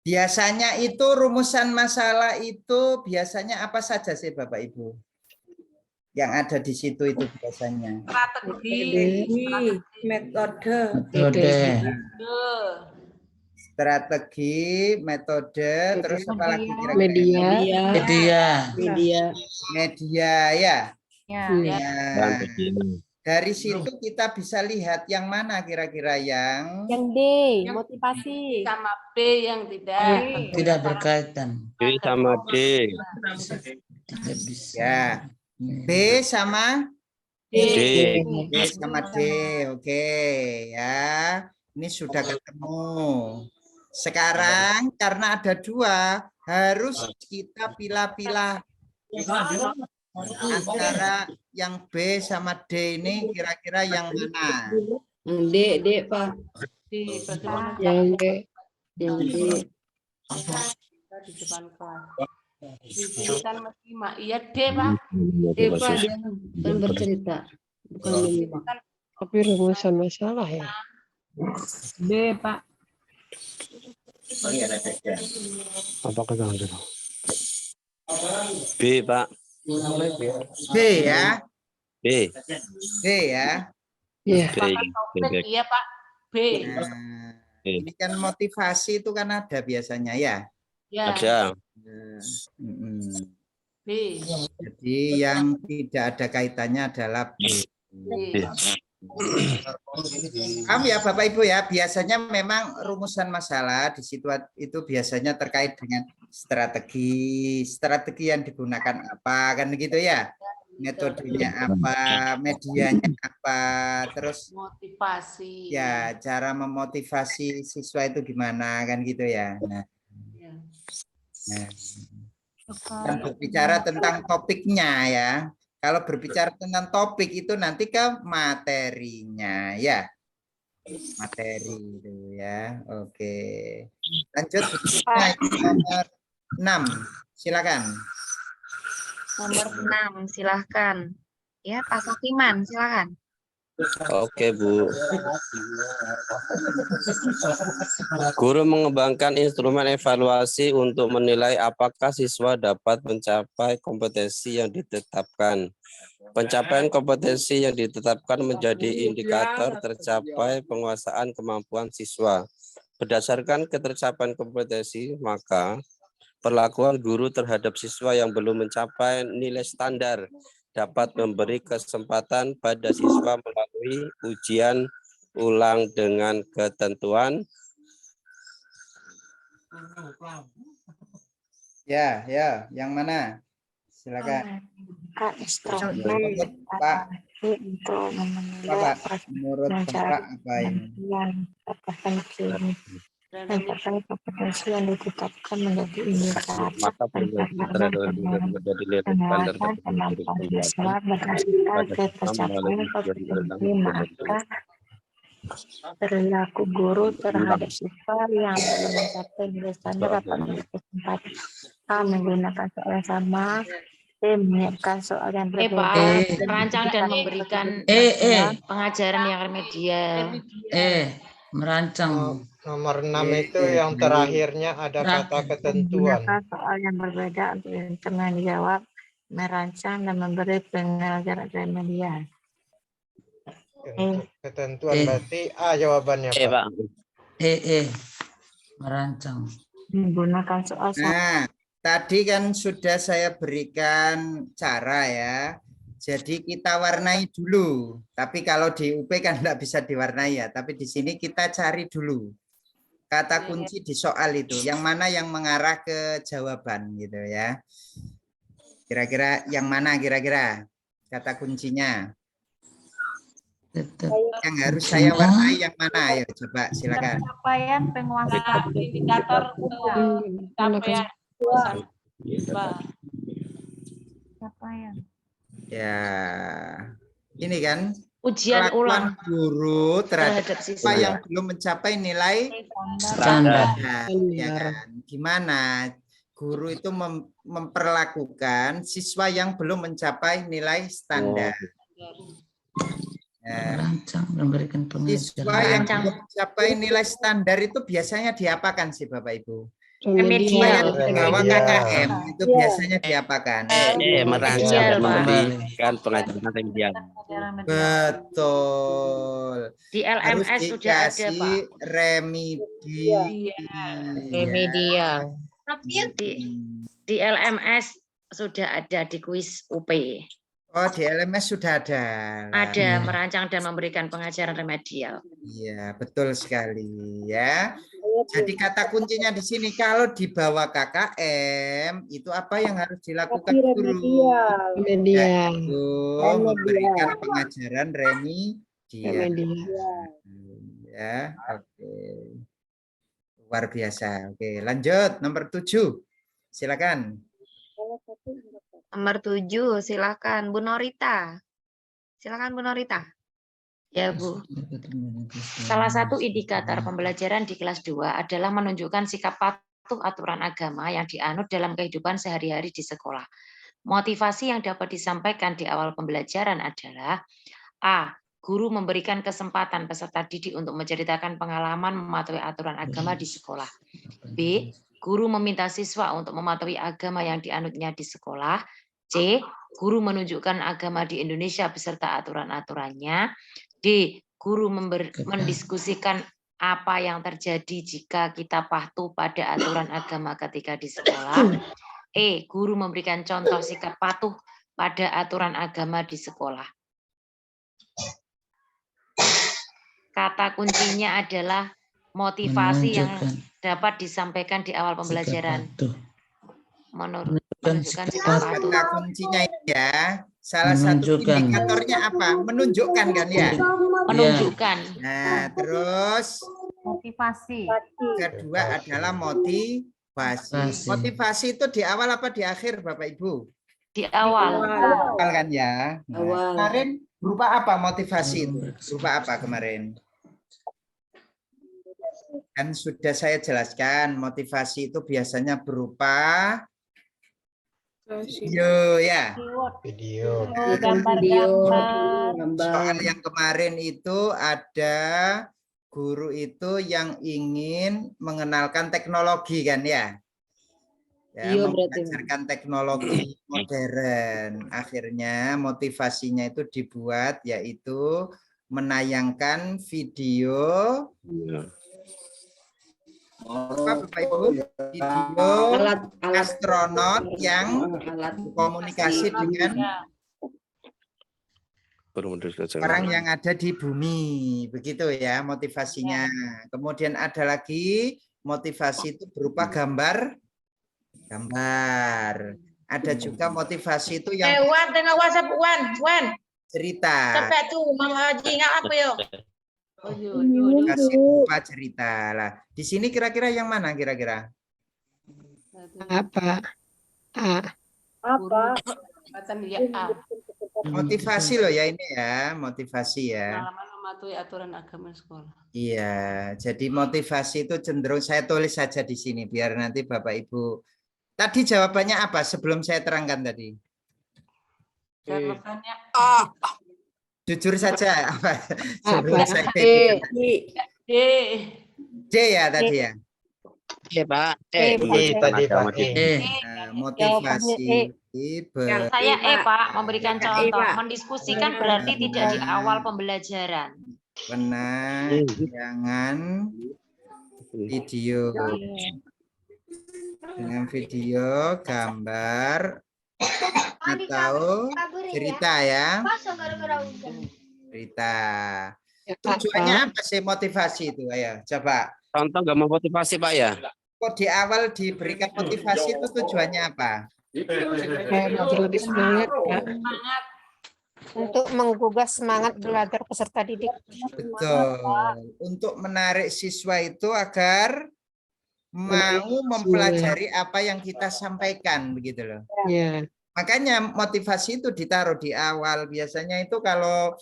Biasanya itu rumusan masalah itu biasanya apa saja sih Bapak Ibu? Yang ada di situ itu biasanya. Strategi, metode, terus apa lagi kira-kira? Media ya. Nah, dari situ kita bisa lihat yang mana kira-kira yang D, motivasi. Sama B yang tidak. Tidak berkaitan. B sama D. Tidak bisa. Ya. B sama D. B sama D. Oke, ya. Ini sudah ketemu. Sekarang karena ada dua, harus kita pilah-pilah antara yang B sama D ini kira-kira yang mana? D, Pak. Di bagaimana Yang D. Yang D. di depan kelas. Diceritakan menyimak. Iya, D, Pak. D, Pak, dia kan bercerita, bukan menyimak. Tapi rumusan masalah ya. B, Pak. Apa kata B, Pak. B ya. B. B ya. Iya. Iya, Pak. B. Nah, ini kan motivasi itu kan ada biasanya ya. Ya. Ada. B. Jadi yang tidak ada kaitannya adalah B. Paham ya Bapak Ibu ya, biasanya memang rumusan masalah di situ itu biasanya terkait dengan strategi yang digunakan apa, kan begitu ya, metodenya apa, medianya apa, terus motivasi ya cara memotivasi siswa itu gimana, kan gitu ya. Nah, kan berbicara tentang topiknya ya. Kalau berbicara tentang topik itu nanti ke materinya ya. Materi itu ya. Oke. Lanjut nomor 6. Silakan. Nomor 6, silahkan. Ya, Pak Sakiman, silakan. Oke, Bu. Guru mengembangkan instrumen evaluasi untuk menilai apakah siswa dapat mencapai kompetensi yang ditetapkan. Pencapaian kompetensi yang ditetapkan menjadi indikator tercapai penguasaan kemampuan siswa. Berdasarkan ketercapaian kompetensi, maka perlakuan guru terhadap siswa yang belum mencapai nilai standar dapat memberi kesempatan pada siswa melalui ujian ulang dengan ketentuan. Ya, yang mana? Silakan. Pak. Untuk menilai menurut Bapak apa ini? Pencapaian kompetensi yang ditetapkan menjadi indikator penguasaan kemampuan siswa berdasarkan ketercapaian kompetensi, maka perilaku guru terhadap siswa yang belum mencapai nilai standar dapat memberi kesempatan A. Menggunakan soal yang sama, B. Menyiapkan soal yang berbeda, merancang dan memberikan pengajaran yang remedial. Merancang. Nomor 6 itu yang terakhirnya ada kata ketentuan. Menggunakan soal yang berbeda untuk menjawab, merancang dan memberi pengajaran remedial. Ketentuan berarti A jawabannya, Pak. Merancang. Menggunakan soal sama. Nah, tadi kan sudah saya berikan cara ya. Jadi kita warnai dulu. Tapi kalau di UP kan tidak bisa diwarnai ya. Tapi di sini kita cari dulu kata kunci di soal itu. Yang mana yang mengarah ke jawaban gitu ya. Kira-kira yang mana kira-kira kata kuncinya? Yang harus saya warnai yang mana? Ayo coba silakan. Pencapaian penguasaan indikator pencapaian capaian. Ya, ini kan ujian ulang guru terhadap siswa yang belum mencapai nilai standar. Ya kan? Gimana guru itu memperlakukan siswa yang belum mencapai nilai standar? Merancang, memberikan siswa yang belum mencapai nilai standar itu biasanya diapakan sih Bapak Ibu? Remedial. Bahwa KKM itu biasanya diapakan? Merancang dan memberikan pengajaran remedial. Betul. Di LMS sudah ada, Pak. Remedial. Di LMS sudah ada di kuis UP. Oh, di LMS sudah ada. Ada merancang dan memberikan pengajaran remedial. Iya, betul sekali ya. Jadi kata kuncinya di sini kalau di bawah KKM itu apa yang harus dilakukan guru? Remedial. Memberikan pengajaran remedial. Ya, oke. Luar biasa. Oke, lanjut nomor 7. Silakan. Nomor 7, silakan Bu Norita. Silakan Bu Norita. Ya, Bu. Salah satu indikator pembelajaran di kelas 2 adalah menunjukkan sikap patuh aturan agama yang dianut dalam kehidupan sehari-hari di sekolah. Motivasi yang dapat disampaikan di awal pembelajaran adalah A. Guru memberikan kesempatan peserta didik untuk menceritakan pengalaman mematuhi aturan agama di sekolah. B. Guru meminta siswa untuk mematuhi agama yang dianutnya di sekolah. C. Guru menunjukkan agama di Indonesia beserta aturan-aturannya. D. Guru mendiskusikan Apa yang terjadi jika kita patuh pada aturan agama ketika di sekolah? E. Guru memberikan contoh sikap patuh pada aturan agama di sekolah. Kata kuncinya adalah motivasi yang dapat disampaikan di awal pembelajaran. Menunjukkan sikap patuh. Kata kuncinya ya, salah satu indikatornya apa? Menunjukkan kan ya? Menunjukkan. Nah, terus motivasi. Kedua adalah motivasi. Motivasi itu di awal apa di akhir, Bapak Ibu? Di awal. Awal kan ya. Nah, kemarin berupa apa motivasi itu? Berupa apa kemarin? Kan sudah saya jelaskan, motivasi itu biasanya berupa video ya. Video. Soal yang kemarin itu ada guru itu yang ingin mengenalkan teknologi kan ya. Ya, mengajarkan teknologi modern. Akhirnya motivasinya itu dibuat yaitu menayangkan video apa Bapak Ibu? Video astronot yang komunikasi dengan orang yang ada di bumi, begitu ya motivasinya. Kemudian ada lagi motivasi itu berupa gambar. Ada juga motivasi itu yang Wan tengah WhatsApp Wan. Cerita. Sampai tuh Mama Haji ingat apa yo? Kasih berupa cerita lah. Di sini kira-kira yang mana kira-kira? Apa? Apa? Motivasi loh ya ini ya, motivasi ya. Pengalaman mematuhi aturan agama sekolah. Iya, jadi motivasi itu cenderung saya tulis saja di sini biar nanti Bapak Ibu. Tadi jawabannya apa sebelum saya terangkan tadi? Jawabannya Jujur saja apa? D ya tadi ya. Pak. Tadi Pak. Motivasi. Saya Pak memberikan contoh. Mendiskusikan berarti tidak di awal pembelajaran. Benar. Jangan video. Dengan video, gambar, atau cerita ya. Cerita. Tujuannya apa sih motivasi itu? Ayo coba. Contoh nggak mau motivasi Pak ya? Kok di awal diberikan motivasi itu tujuannya apa? Lebih semangat ya. Untuk menggugah semangat belajar peserta didik. Betul. Untuk menarik siswa itu agar mau mempelajari apa yang kita sampaikan begitu loh. Ya. Makanya motivasi itu ditaruh di awal. Biasanya itu kalau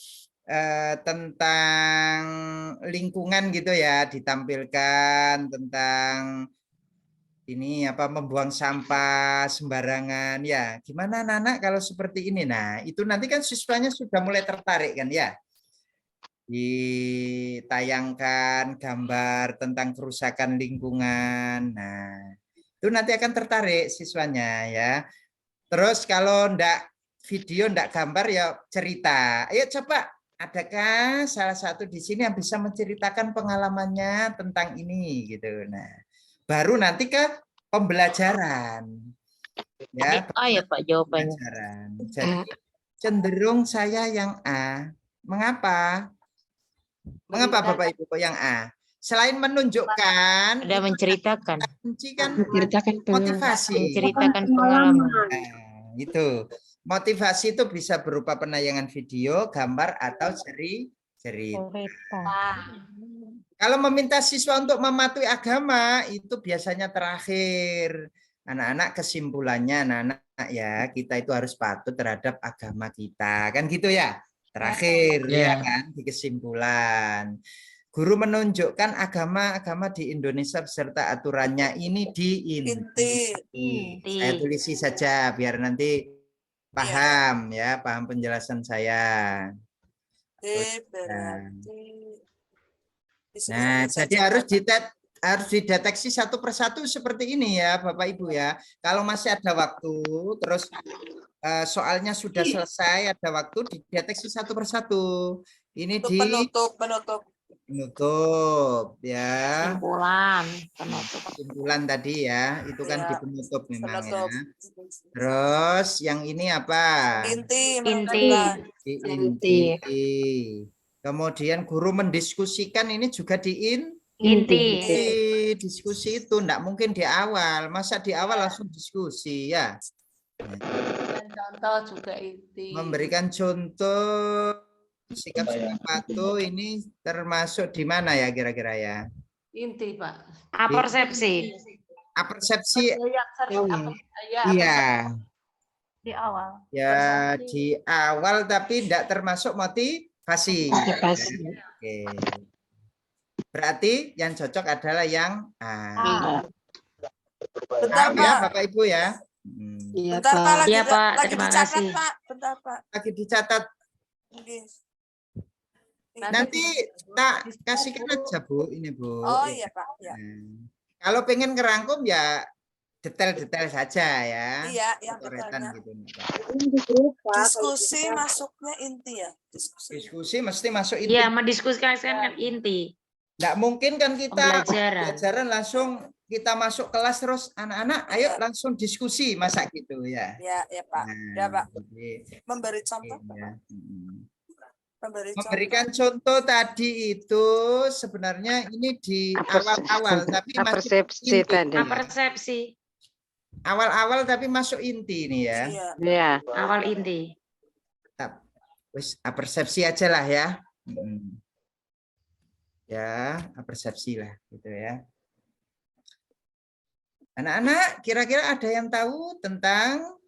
tentang lingkungan gitu ya ditampilkan tentang ini apa membuang sampah sembarangan ya. Gimana anak-anak kalau seperti ini? Nah, itu nanti kan siswanya sudah mulai tertarik kan ya. Ditayangkan gambar tentang kerusakan lingkungan. Nah, itu nanti akan tertarik siswanya ya. Terus kalau ndak video, ndak gambar ya cerita. Ayo coba, adakah salah satu di sini yang bisa menceritakan pengalamannya tentang ini gitu. Nah, baru nanti ke pembelajaran. Ya, ya Pak jawabannya. Jadi cenderung saya yang A. Mengapa? Mengapa Bapak Ibu kok yang A? Selain menunjukkan, ada menceritakan. Kunci kan Menceritakan motivasi. Menceritakan pengalaman. Nah, itu. Motivasi itu bisa berupa penayangan video, gambar, atau cerita. Kalau meminta siswa untuk mematuhi agama, itu biasanya terakhir. Anak-anak kesimpulannya, anak-anak ya, kita itu harus patuh terhadap agama kita. Kan gitu ya? Terakhir ya kan di kesimpulan. Guru menunjukkan agama-agama di Indonesia beserta aturannya ini di inti. Saya tulisi saja biar nanti paham ya, paham penjelasan saya. Nah, jadi harus dideteksi satu persatu seperti ini ya Bapak Ibu ya. Kalau masih ada waktu, terus soalnya sudah selesai, ada waktu dideteksi satu persatu. Ini di penutup. Penutup ya. Kesimpulan tadi ya, itu kan Ya, di penutup memang ya. penutup. Terus yang ini apa? Inti. Di inti. Kemudian guru mendiskusikan ini juga di inti. Diskusi itu enggak mungkin di awal. Masa di awal langsung diskusi ya? Contoh juga inti. Memberikan contoh sikap-sikap patuh ini termasuk di mana ya kira-kira ya? Inti, Pak. Apersepsi. Apersepsi. Ya, Iya. Di awal. Ya di awal tapi tidak termasuk motivasi. Oke. Berarti yang cocok adalah yang A. Bentar, Ya Pak. Bapak Ibu ya. Bentar, Pak. Lagi, Iya, Pak. lagi Terima dicatat, kasih. Pak. Bentar, Pak. Lagi dicatat. Oke. Nanti tak kasihkan aja Bu, ini Bu. Oh iya, Pak. Ya. Kalau pengen ngerangkum ya detail-detail saja ya. Iya, yang Coretan detailnya. gitu. Diskusi masuknya inti ya. Diskusi mesti masuk inti. Iya, mendiskusikan kan inti. Nggak mungkin kan kita Pembelajaran. pelajaran langsung kita masuk kelas terus anak-anak ayo langsung diskusi masa gitu ya. Ya, ya Pak. Ya Pak. Jadi, Memberi contoh. ya. Memberikan contoh tadi itu sebenarnya ini di awal-awal tapi masuk inti. Apersepsi. Awal-awal tapi masuk inti ini ya. Iya. Awal inti. Wis apersepsi aja lah ya. Ya, apersepsi lah gitu ya. Anak-anak kira-kira ada yang tahu tentang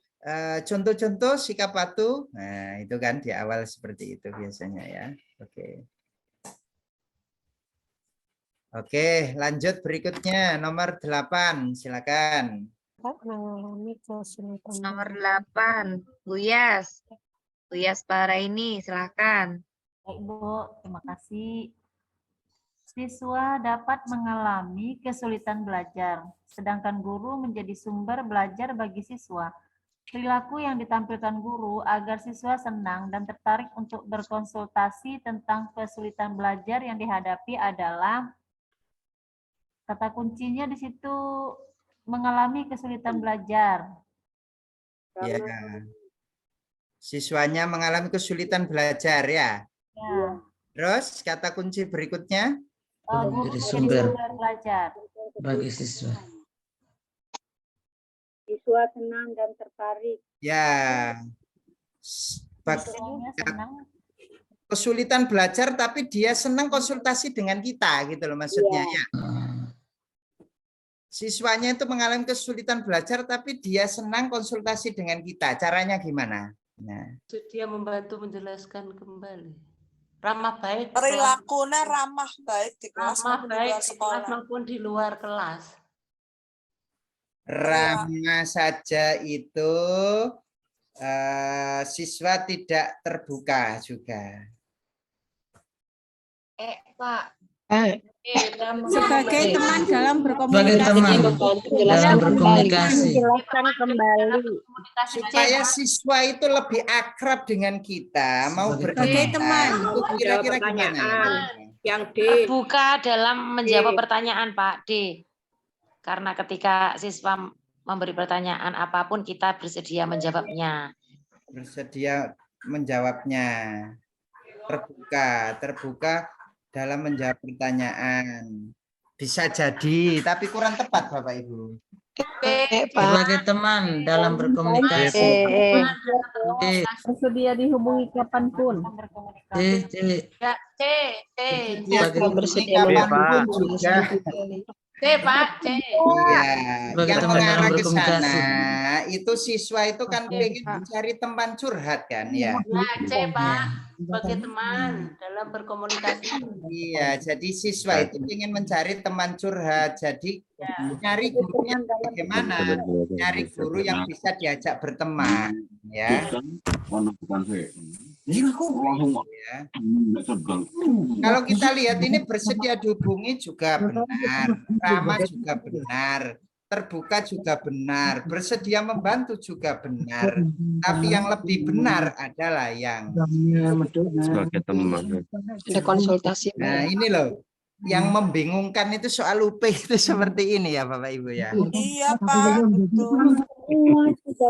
contoh-contoh sikap patuh? Nah, itu kan di awal seperti itu biasanya ya. Oke. Oke, lanjut berikutnya nomor 8, silakan. Nomor 8, Bu Yas. Bu Yas Paraini, silakan. Baik, Bu. Terima kasih. Siswa dapat mengalami kesulitan belajar, sedangkan guru menjadi sumber belajar bagi siswa. Perilaku yang ditampilkan guru agar siswa senang dan tertarik untuk berkonsultasi tentang kesulitan belajar yang dihadapi adalah kata kuncinya di situ mengalami kesulitan belajar. Ya. Siswanya mengalami kesulitan belajar ya. Ya. Terus kata kunci berikutnya? Guru Jadi menjadi sumber sumber belajar. bagi siswa. Siswa senang dan tertarik. Ya. Siswanya senang. Kesulitan belajar tapi dia senang konsultasi dengan kita gitu loh maksudnya ya. Siswanya itu mengalami kesulitan belajar tapi dia senang konsultasi dengan kita. Caranya gimana? Nah. Dia membantu menjelaskan kembali. Ramah baik. Perilakunya ramah baik di kelas Ramah maupun di baik luar di sekolah. kelas maupun di luar kelas. Ramah saja itu siswa tidak terbuka juga. Pak. Sebagai teman dalam Sebagai berkomunikasi. teman dalam berkomunikasi. Menjelaskan kembali. Supaya siswa itu lebih akrab dengan kita, mau Sebagai teman. Itu kira-kira gimana? Yang D. Terbuka dalam menjawab pertanyaan, Pak D. Karena ketika siswa memberi pertanyaan apapun, kita bersedia menjawabnya. Bersedia menjawabnya. Terbuka dalam menjawab pertanyaan. Bisa jadi, tapi kurang tepat Bapak Ibu. Sebagai teman dalam berkomunikasi. Bersedia dihubungi kapanpun. Ya, C. Bersedia kapanpun juga. C, Pak. C. Iya, Sebagai yang teman dalam mengarah ke berkomunikasi. sana itu siswa itu kan pengen mencari teman curhat kan ya. Nah, C, Pak. Sebagai teman dalam berkomunikasi. Iya, jadi siswa itu ingin mencari teman curhat. Jadi nyari gurunya bagaimana? Nyari guru yang bisa diajak berteman, ya. Ya. Kalau kita lihat ini bersedia dihubungi juga benar, ramah juga benar. terbuka juga benar, bersedia membantu juga benar. Tapi yang lebih benar adalah yang Sebagai teman. Ada konsultasi. Nah, ini loh. Yang membingungkan itu soal UP itu seperti ini ya Bapak Ibu ya. Iya Pak, betul.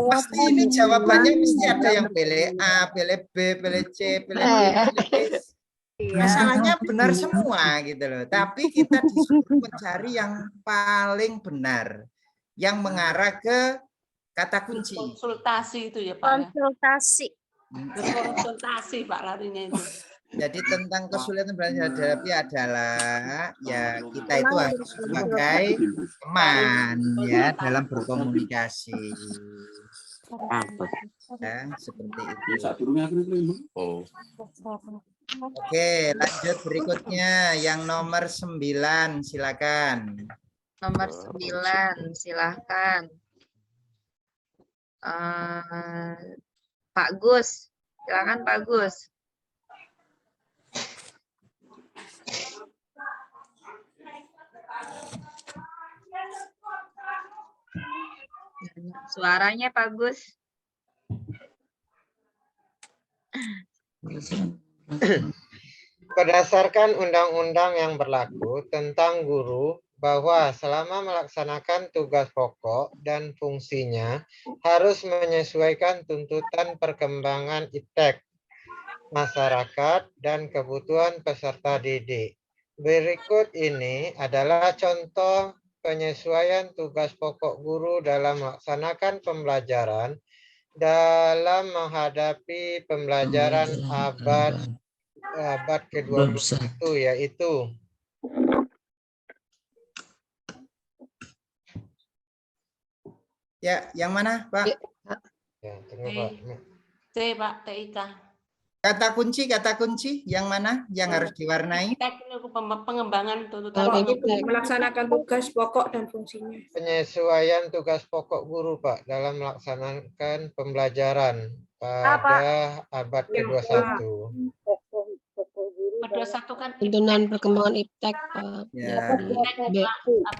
Pasti ini jawabannya mesti ada yang pilih A, pilih B, pilih C, pilih D, pilih E. Masalahnya benar semua gitu loh. Tapi kita disuruh mencari yang paling benar, yang mengarah ke kata kunci. Konsultasi itu ya Pak. Ya? Konsultasi. Konsultasi Pak larinya itu. Jadi tentang kesulitan belajar hadapi adalah ya kita itu harus sebagai teman ya dalam berkomunikasi. Ya, seperti itu. Oke, lanjut berikutnya yang nomor 9, silakan. Nomor 9, silakan. Pak Gus, silakan Pak Gus. Suaranya Pak Gus. Berdasarkan undang-undang yang berlaku tentang guru, bahwa selama melaksanakan tugas pokok dan fungsinya harus menyesuaikan tuntutan perkembangan iptek, masyarakat, dan kebutuhan peserta didik. Berikut ini adalah contoh penyesuaian tugas pokok guru dalam melaksanakan pembelajaran dalam menghadapi pembelajaran abad ke-21, yaitu ya, yang mana Pak? Ya, tunggu Pak. C Pak, TIK. Kata kunci yang mana yang harus diwarnai? Teknik pengembangan tuntutan. Melaksanakan tugas pokok dan fungsinya. Penyesuaian tugas pokok guru Pak dalam melaksanakan pembelajaran pada abad ke-21. Ke-21 kan tuntunan perkembangan iptek Pak. Ya.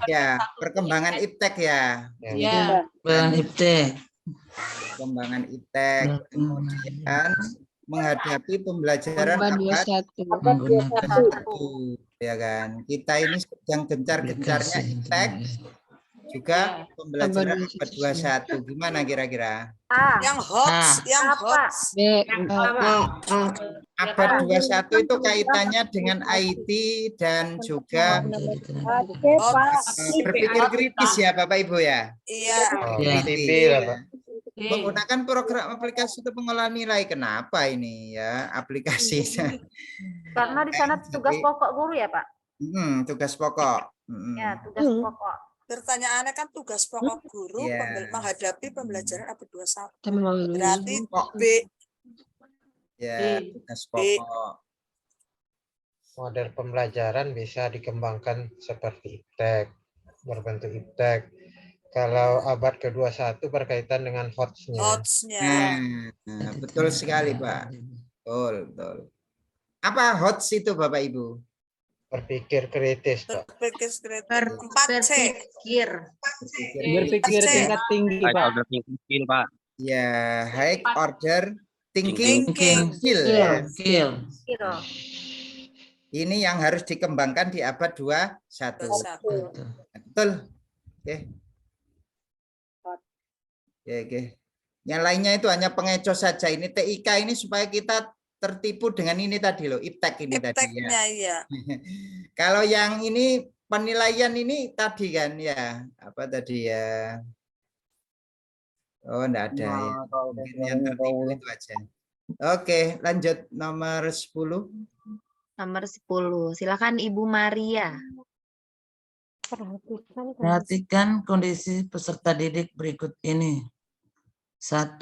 Ya, perkembangan iptek ya. Ya. Perkembangan iptek. Kemudian menghadapi pembelajaran abad 21, ya kan. Kita ini sedang gencar-gencarnya iptek, juga pembelajaran abad 21. Gimana kira-kira? Yang hots, yang hots. Abad 21 itu kaitannya dengan IT dan juga berpikir kritis ya Bapak Ibu ya. Iya. Menggunakan program aplikasi untuk pengolahan nilai. Kenapa ini ya aplikasinya? Karena di sana tugas pokok guru ya Pak? Tugas pokok. Ya, tugas pokok. Pertanyaannya kan tugas pokok guru menghadapi pembelajaran abad 21. Berarti B. Ya, tugas pokok. Model pembelajaran bisa dikembangkan seperti iptek, berbentuk iptek. Kalau abad ke-21 berkaitan dengan HOTS-nya. Nah, betul sekali Pak. Betul. Apa HOTS itu Bapak Ibu? Berpikir kritis Pak. Berpikir tingkat tinggi Pak. Ya, high order thinking skill. Ini yang harus dikembangkan di abad 21. Betul. Oke. Oke. Yang lainnya itu hanya pengecoh saja. Ini TIK ini supaya kita tertipu dengan ini tadi loh, iptek ini tadi ya. Ya. Kalau yang ini penilaian ini tadi kan ya, apa tadi ya? Oh, enggak ada ya. Mungkin yang tertipu itu aja. Oke, lanjut nomor 10. Nomor 10. Silakan Ibu Maria. Perhatikan kondisi peserta didik berikut ini. 1.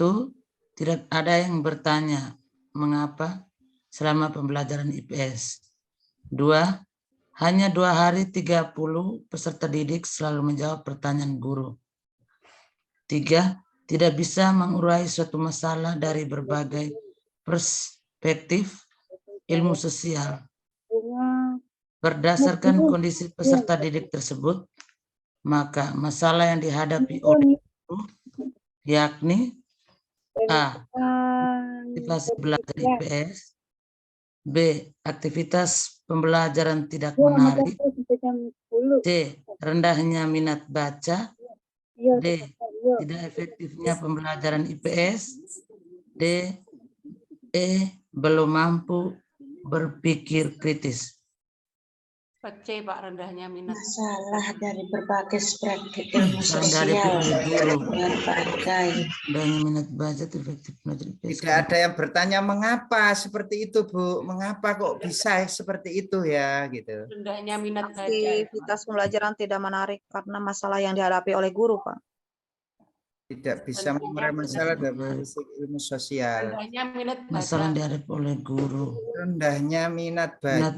Tidak ada yang bertanya mengapa selama pembelajaran IPS. 2. Hanya 2 hari 30 peserta didik selalu menjawab pertanyaan guru. 3. Tidak bisa mengurai suatu masalah dari berbagai perspektif ilmu sosial. Berdasarkan kondisi peserta didik tersebut, maka masalah yang dihadapi oleh guru yakni A. Aktivitas belajar IPS, B. Aktivitas pembelajaran tidak menarik, C. Rendahnya minat baca, D. Tidak efektifnya pembelajaran IPS, D. Belum mampu berpikir kritis. C, Pak, rendahnya minat. Masalah dari berbagai praktik ilmu sosial. Dan minat baca efektif belajar IPS. Tidak ada yang bertanya mengapa seperti itu, Bu. Mengapa kok bisa seperti itu ya, gitu. Rendahnya minat baca. Aktivitas pembelajaran tidak menarik karena masalah yang dihadapi oleh guru, Pak. Tidak bisa mengurai masalah dari ilmu sosial. Rendahnya minat baca. Masalah yang dihadapi oleh guru. Rendahnya minat baca.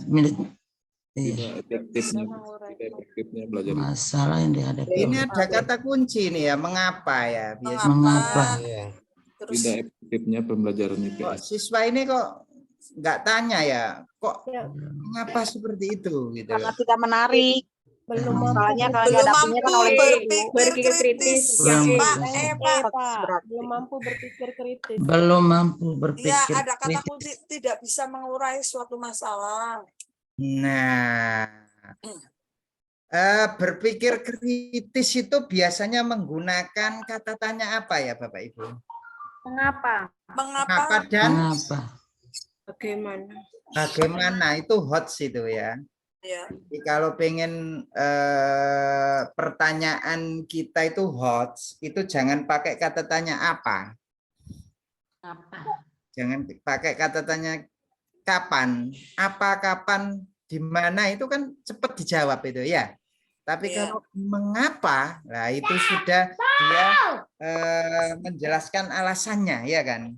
Tidak efektifnya belajar. Masalah yang dihadapi. Ini ada kata kunci nih ya, mengapa ya? Biasanya. Mengapa? Tidak efektifnya pembelajaran IPS. Siswa ini kok nggak tanya ya, kok mengapa seperti itu gitu? Karena tidak menarik. Belum Soalnya kalau belum dihadapinya kan oleh berpikir kritis. Belum mampu berpikir kritis. Belum mampu berpikir. Ya, ada kata kunci tidak bisa mengurai suatu masalah. Nah, berpikir kritis itu biasanya menggunakan kata tanya apa ya, Bapak Ibu? Mengapa? Mengapa dan bagaimana? Bagaimana itu hot itu ya. Ya. Jadi kalau pengen pertanyaan kita itu hot, itu jangan pakai kata tanya apa. Jangan pakai kata tanya kapan, apa, kapan, di mana, itu kan cepat dijawab itu ya. Tapi kalau mengapa, nah itu sudah dia menjelaskan alasannya, ya kan?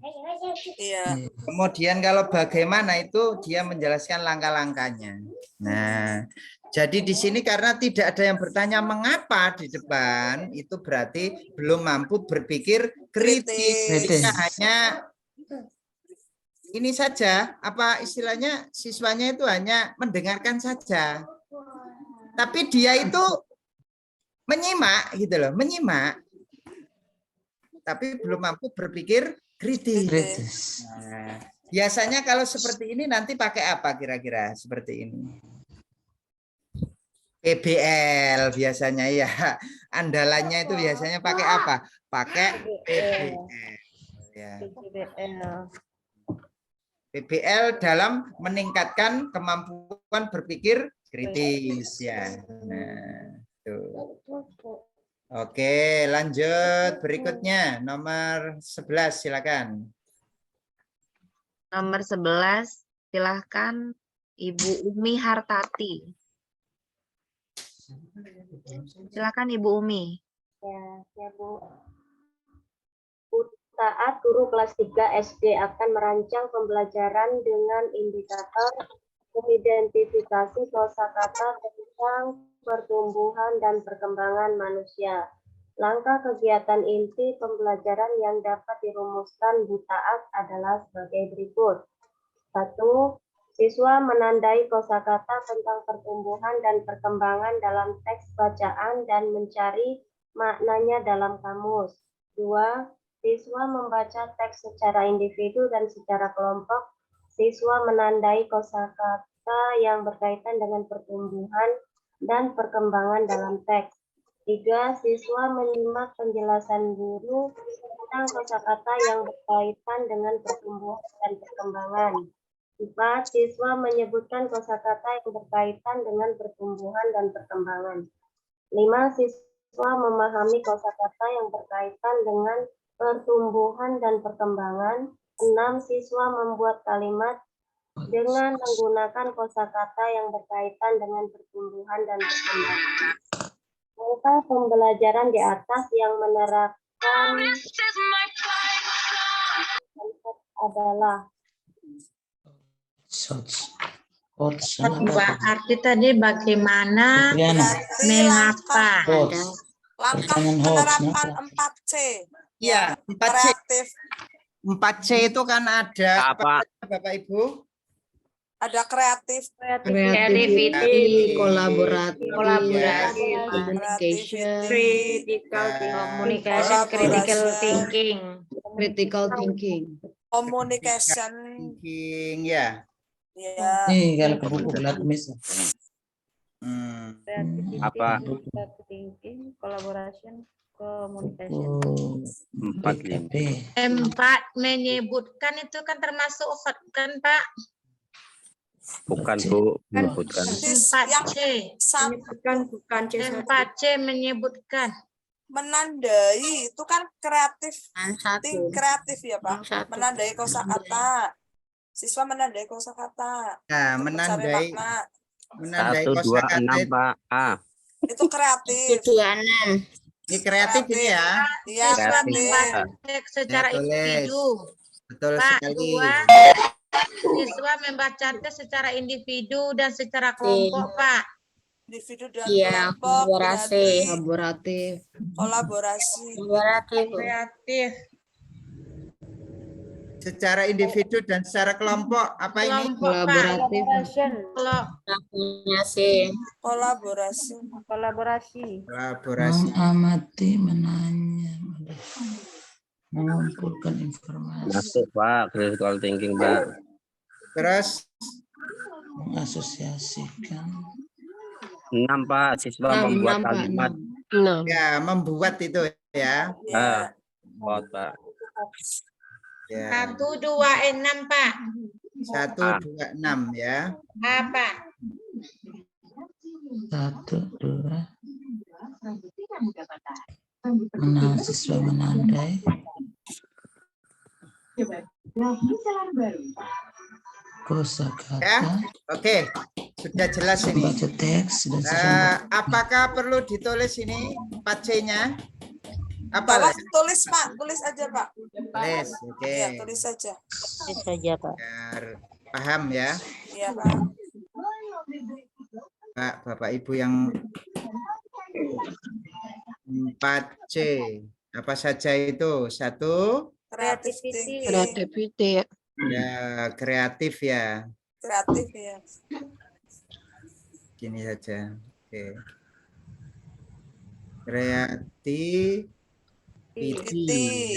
Iya. Kemudian kalau bagaimana itu dia menjelaskan langkah-langkahnya. Nah, jadi di sini karena tidak ada yang bertanya mengapa di depan, itu berarti belum mampu berpikir kritis. Dia hanya ini saja, apa istilahnya, siswanya itu hanya mendengarkan saja. Tapi dia itu menyimak gitu loh, menyimak. Tapi belum mampu berpikir kritis. Nah, biasanya kalau seperti ini nanti pakai apa kira-kira seperti ini? PBL biasanya ya. Andalannya itu biasanya pakai apa? Pakai PBL. Ya. PBL dalam meningkatkan kemampuan berpikir kritis ya. Nah, tuh. Oke, lanjut berikutnya nomor 11 silakan. Nomor 11 silakan Ibu Umi Hartati. Silakan Ibu Umi. Ya Bu. Saat guru kelas 3 SD akan merancang pembelajaran dengan indikator mengidentifikasi kosakata tentang pertumbuhan dan perkembangan manusia. Langkah kegiatan inti pembelajaran yang dapat dirumuskan Bu Taat adalah sebagai berikut. 1. Siswa menandai kosakata tentang pertumbuhan dan perkembangan dalam teks bacaan dan mencari maknanya dalam kamus. 2. Siswa membaca teks secara individu dan secara kelompok. Siswa menandai kosakata yang berkaitan dengan pertumbuhan dan perkembangan dalam teks. 3. Siswa menyimak penjelasan guru tentang kosakata yang berkaitan dengan pertumbuhan dan perkembangan. 4. Siswa menyebutkan kosakata yang berkaitan dengan pertumbuhan dan perkembangan. 5. Siswa memahami kosakata yang berkaitan dengan pertumbuhan dan perkembangan. 6. Siswa membuat kalimat dengan menggunakan kosakata yang berkaitan dengan pertumbuhan dan perkembangan. Langkah pembelajaran di atas yang menerapkan adalah Arti tadi bagaimana, mengapa. Langkah menerapkan 4C. Ya, 4C. 4C itu kan ada apa, Bapak Ibu? Ada kreatif, Creativity, kolaborasi, communication, communication, critical thinking, communication, Thinking ya. ya. Nih kalau ke buku belat mis. Apa? thinking, collaboration, communication. 45. 4 menyebutkan itu kan termasuk hot kan Pak? Bukan Bu, menyebutkan. 4C. Bukan C1. 4C menyebutkan. Menandai itu kan kreatif, kreatif ya Pak. Menandai kosakata. Siswa menandai kosakata. Nah, menandai 126 kosakata Pak. Itu kreatif. 126. Ini kreatif ini ya. Iya, Siswa kreatif. membaca secara Ya, tulis. individu. Betul Pak, sekali. 2. Siswa membaca tes secara individu dan secara kelompok, Pak. Individu dan Iya, kelompok. kolaboratif, Kolaborasi. Kreatif. Secara individu dan secara kelompok apa ini? kolaboratif, Kolaborasi. Kolaborasi. Mengamati, menanya, mengumpulkan informasi. Masuk Pak, critical thinking Pak. Terus Mengasosiasikan. 6 Pak, siswa membuat kalimat. Ya, membuat itu ya. Buat Pak. Ya. 1, 2, 6, Pak. 1, 2, 6 ya. Apa? 1, 2. Siswa menandai. Kosakata. Ya, oke, sudah jelas ini. Baca teks sudah apakah perlu ditulis ini 4C-nya? Bawah tulis Pak, tulis aja Pak. Tulis, oke. Iya, tulis saja. Tulis saja Pak. Biar paham ya. Iya Pak. Pak, Bapak Ibu yang 4C. Apa saja itu? 1. creativity, Ya, kreatif ya. Kreatif ya. Gini saja. Oke. Creativity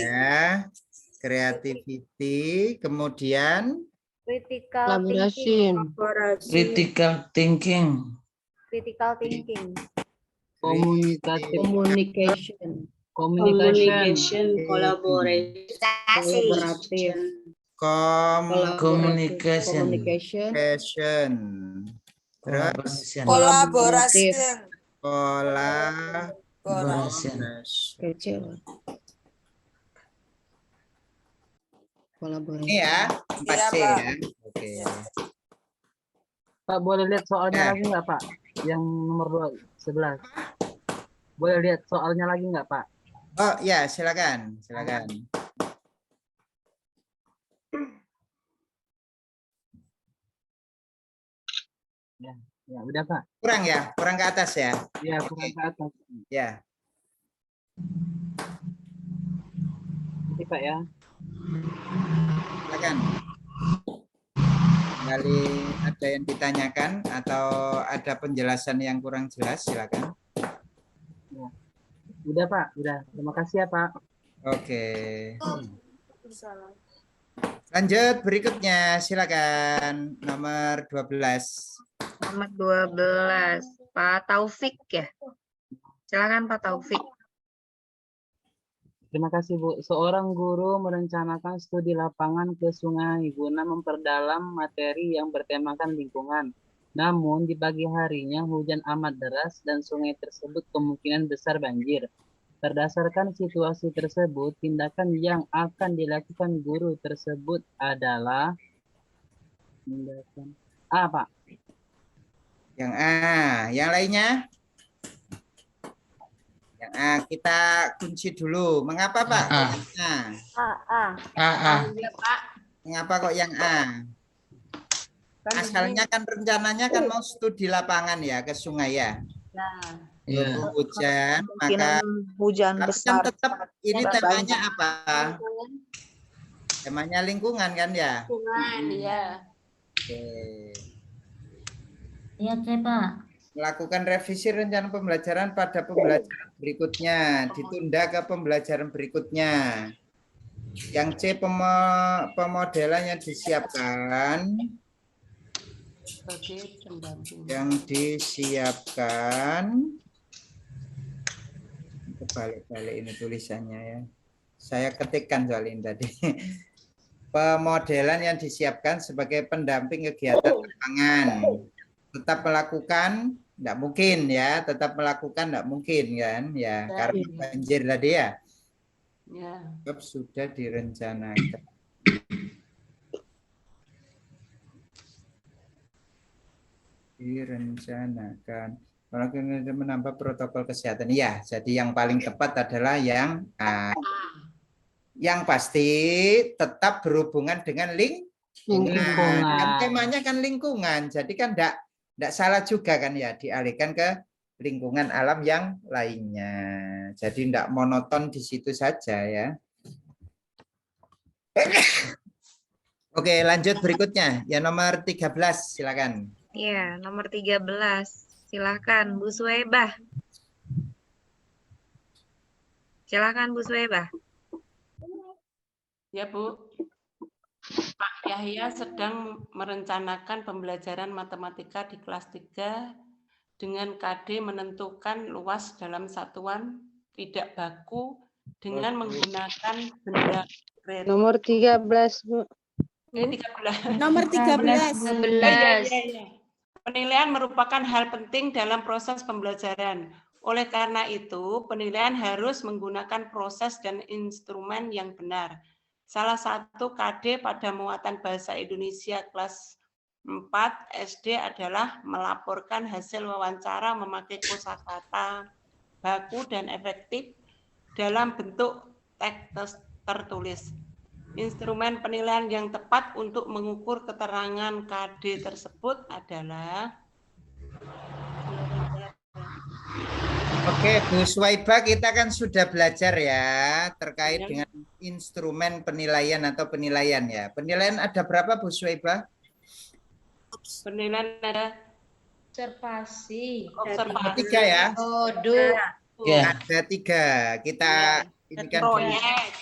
ya. Creativity, kemudian collaboration, critical thinking. communication, communication. Terus Kolaborasi. Ini ya, 4C ya. Oke. Pak, boleh lihat soalnya lagi nggak Pak? Yang nomor 11. Boleh lihat soalnya lagi nggak Pak? Oh ya, silakan, silakan. Ya, udah Pak. Kurang ya, kurang ke atas ya. Ya, kurang ke atas. Ya. Ini Pak ya. Silakan. Kali ada yang ditanyakan atau ada penjelasan yang kurang jelas, silakan. Ya. Udah Pak, udah. Terima kasih ya Pak. Oke. Lanjut berikutnya, silakan nomor 12. Nomor 12, Pak Taufik ya. Silakan Pak Taufik. Terima kasih Bu. Seorang guru merencanakan studi lapangan ke sungai guna memperdalam materi yang bertemakan lingkungan. Namun di pagi harinya hujan amat deras dan sungai tersebut kemungkinan besar banjir. Berdasarkan situasi tersebut, tindakan yang akan dilakukan guru tersebut adalah tindakan A, Pak. Yang A, yang lainnya? Yang A, kita kunci dulu. Mengapa Pak? Mengapa kok yang A? Asalnya kan rencananya kan mau studi lapangan ya ke sungai ya. Hujan, maka hujan besar. Kan tetap ini temanya apa? Temanya lingkungan kan ya? Lingkungan, ya. Oke. Iya, Pak. Melakukan revisi rencana pembelajaran pada pembelajaran berikutnya, ditunda ke pembelajaran berikutnya. Yang C, pemodelan yang disiapkan. Yang disiapkan. Balik-balik ini tulisannya ya. Saya ketikkan soal ini tadi. Pemodelan yang disiapkan sebagai pendamping kegiatan lapangan. Tetap melakukan, tidak mungkin ya. Tetap melakukan, tidak mungkin kan. Ya, karena banjir tadi ya. Ya. Sudah direncanakan. Direncanakan. Kalau kita menambah protokol kesehatan, ya. Jadi yang paling tepat adalah yang A. Yang pasti tetap berhubungan dengan lingkungan. Kan temanya kan lingkungan, jadi kan tidak salah juga kan ya, dialihkan ke lingkungan alam yang lainnya. Jadi tidak monoton di situ saja ya. Oke, lanjut berikutnya. Ya nomor 13, silakan. Iya, nomor 13. Silakan Bu Suhaibah. Silakan Bu Suhaibah. Ya, Bu. Pak Yahya sedang merencanakan pembelajaran matematika di kelas 3 dengan KD menentukan luas dalam satuan tidak baku dengan menggunakan benda konkret. Nomor 13, Bu. Ini 13. Nomor 13. Ya. Penilaian merupakan hal penting dalam proses pembelajaran. Oleh karena itu, penilaian harus menggunakan proses dan instrumen yang benar. Salah satu KD pada muatan bahasa Indonesia kelas 4 SD adalah melaporkan hasil wawancara memakai kosakata baku dan efektif dalam bentuk teks tertulis. Instrumen penilaian yang tepat untuk mengukur keterangan KD tersebut adalah Oke, Bu Suhaibah, kita kan sudah belajar ya terkait dengan instrumen penilaian atau penilaian ya. Penilaian ada berapa Bu Suhaibah? Penilaian ada observasi. Ada 3 ya? Produk. Ada 3. Kita ini kan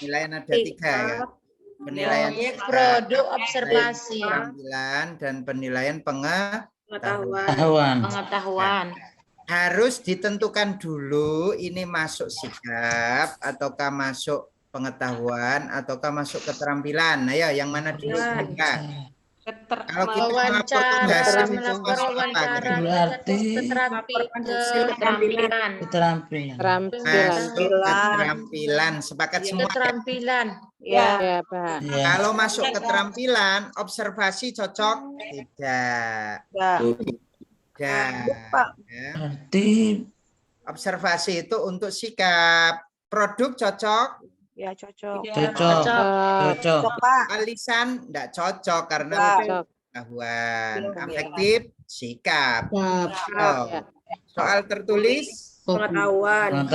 penilaian ada 3 ya. Penilaian produk, observasi. Penampilan dan penilaian Pengetahuan. Harus ditentukan dulu ini masuk sikap ataukah masuk pengetahuan ataukah masuk keterampilan. Ayo yang mana dulu? Kalau kita melaporkan hasil itu masuk apa? Berarti keterampilan. Keterampilan. Sepakat semua. Keterampilan. Ya, Pak. Kalau masuk keterampilan, observasi cocok? Tidak. Berarti observasi itu untuk sikap. Produk cocok? Ya, cocok. Cocok. Alisan enggak cocok karena pengetahuan. Afektif sikap. Soal tertulis pengetahuan.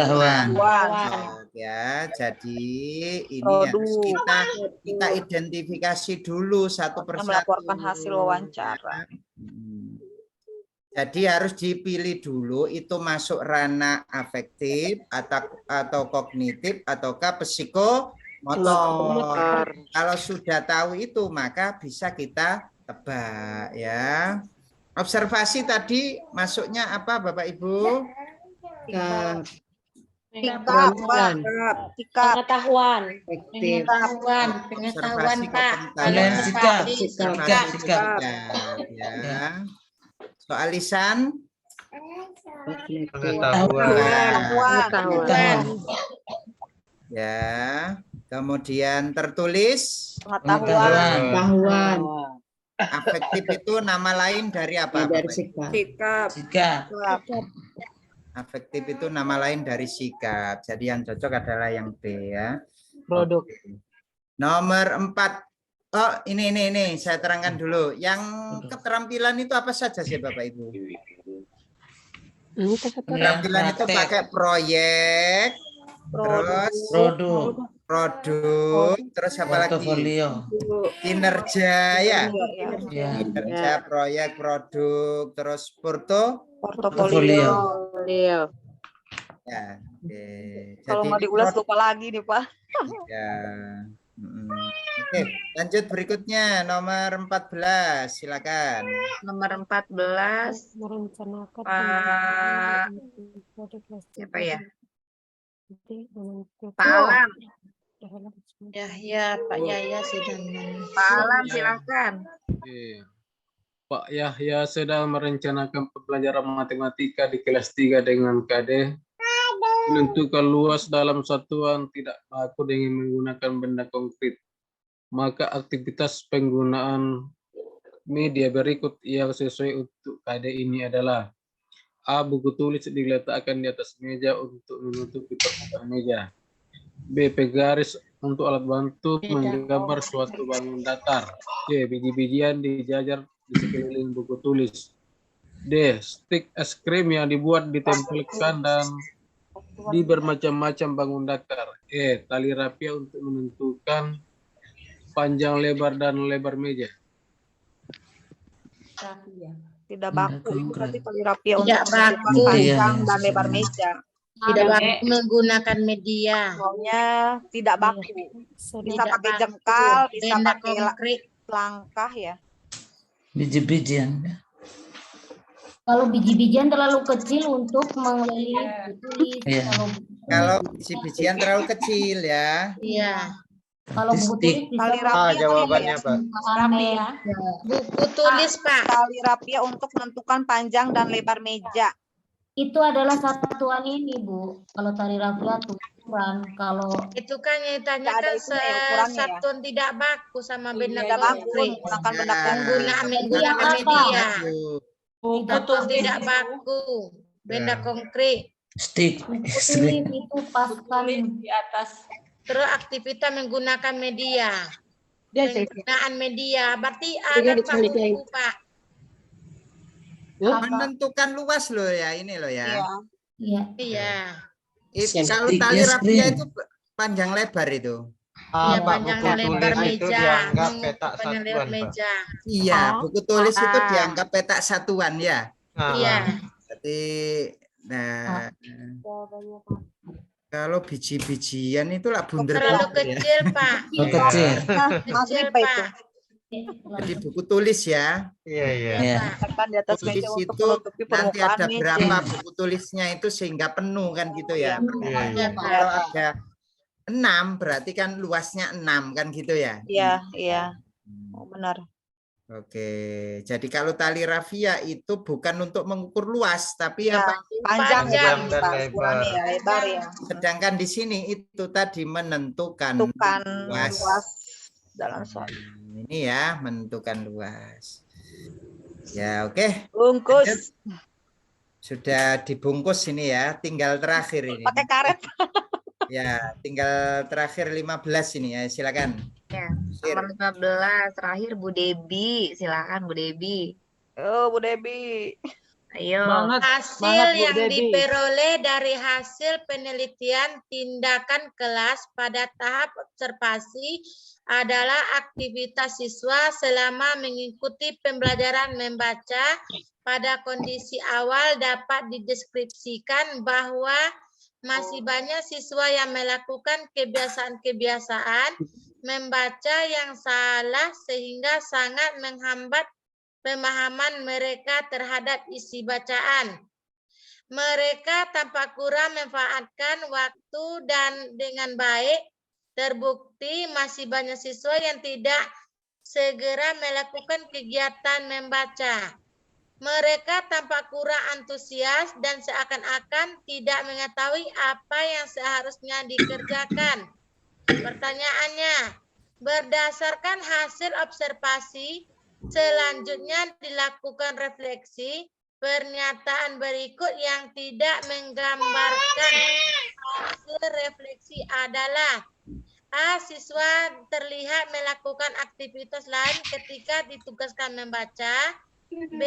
Ya, jadi ini harus kita identifikasi dulu satu persatu. Melaporkan hasil wawancara. Jadi harus dipilih dulu itu masuk ranah afektif atau kognitif ataukah psikomotor. Kalau sudah tahu itu maka bisa kita tebak ya. Observasi tadi masuknya apa Bapak Ibu? Pengetahuan Pak. Sikap. Ya. Soal lisan pengetahuan. Ya, kemudian tertulis Pengetahuan. Afektif itu nama lain dari apa? Dari sikap. Afektif itu nama lain dari sikap. Jadi yang cocok adalah yang B ya. Produk. Nomor 4. Oh, ini saya terangkan dulu. Yang keterampilan itu apa saja sih Bapak Ibu? Keterampilan itu pakai proyek, terus produk, terus apa lagi? Portofolio. Kinerja ya. Ya. Kinerja, proyek, produk, terus Portofolio. Ya. Oke. Kalau Jadi mau ini diulas lupa lagi nih Pak. ya. Oke, lanjut berikutnya nomor 14, silakan. Nomor 14 merencanakan Pak siapa ya? Pak Alam. Ya, Pak Yahya sedang Pak Alam silakan. Pak Yahya sedang merencanakan pembelajaran matematika di kelas 3 dengan KD. Menentukan luas dalam satuan tidak baku dengan menggunakan benda konkret. Maka aktivitas penggunaan media berikut yang sesuai untuk KD ini adalah: A. Buku tulis diletakkan di atas meja untuk menutupi permukaan meja. B. Penggaris untuk alat bantu menggambar suatu bangun datar. C. Biji-bijian dijajar di sekeliling buku tulis. D. Stik es krim yang dibuat ditempelkan dan di bermacam-macam bangun datar. E. Tali rapia untuk menentukan panjang lebar dan lebar meja. Tidak baku itu berarti tali rapia Tidak untuk baku. panjang dan lebar meja. Tidak baku menggunakan media. Maunya tidak baku. Bisa Tidak pakai baku. jengkal, bisa Benda pakai konkret. langkah ya. Biji-bijian. Kalau biji-bijian terlalu kecil untuk mengelilingi buku tulis. Iya. Kalau biji-bijian terlalu kecil ya. Iya. Kalau buku tulis bisa Tali rapia jawabannya, Pak. rapia. Buku tulis, Pak. Tali rapia untuk menentukan panjang dan lebar meja. Itu adalah satuan ini, Bu. Kalau tali rapia tuh ukuran. Kalau Itu kan yang ditanyakan satuan tidak baku sama benda Tidak baku konkret. menggunakan benda Penggunaan media Tidak media. Tidak Tidak baku. Benda konkret. Stick. buku tulis itu paskan di atas. Terus aktivitas menggunakan media. Penggunaan media. Berarti ada Pak buku, Pak. Menentukan luas loh ya, ini loh ya. Iya. Kalau tali rapia itu panjang lebar itu. Iya, panjang buku lebar tulis itu meja. dianggap petak Panjang satuan, lebar Pak. meja. Iya, buku tulis itu dianggap petak satuan ya. Iya. Berarti, nah, kalau biji-bijian itu lah bunder Terlalu ya. kecil, Pak. Kecil. Kecil, Pak. Jadi buku tulis ya. Iya, iya. Letakkan di atas meja Tulis untuk itu menutupi nanti permukaan ada meja. berapa buku tulisnya itu sehingga penuh kan gitu ya. Iya, Kalau ada 6 berarti kan luasnya 6 kan gitu ya. Iya, iya. Oh, benar. Oke, jadi kalau tali rafia itu bukan untuk mengukur luas, tapi Ya, apa? panjang dan Pak, lebar. ukurannya ya, lebar ya. Sedangkan di sini itu tadi menentukan luas dalam suatu. Ini ya, menentukan luas. Ya, oke. Bungkus. Sudah dibungkus ini ya, tinggal terakhir ini. Pakai karet. Ya, tinggal terakhir 15 ini ya, silakan. Ya, nomor 15 terakhir Bu Debi, silakan Bu Debi. Oh, Bu Debi. Ayo. Hasil yang diperoleh dari hasil penelitian tindakan kelas pada tahap observasi adalah aktivitas siswa selama mengikuti pembelajaran membaca. Pada kondisi awal dapat dideskripsikan bahwa masih banyak siswa yang melakukan kebiasaan-kebiasaan membaca yang salah sehingga sangat menghambat pemahaman mereka terhadap isi bacaan. Mereka tampak kurang memanfaatkan waktu dan dengan baik. Terbukti masih banyak siswa yang tidak segera melakukan kegiatan membaca. Mereka tampak kurang antusias dan seakan-akan tidak mengetahui apa yang seharusnya dikerjakan. Pertanyaannya, berdasarkan hasil observasi, selanjutnya dilakukan refleksi. Pernyataan berikut yang tidak menggambarkan hasil refleksi adalah: A. Siswa terlihat melakukan aktivitas lain ketika ditugaskan membaca. B.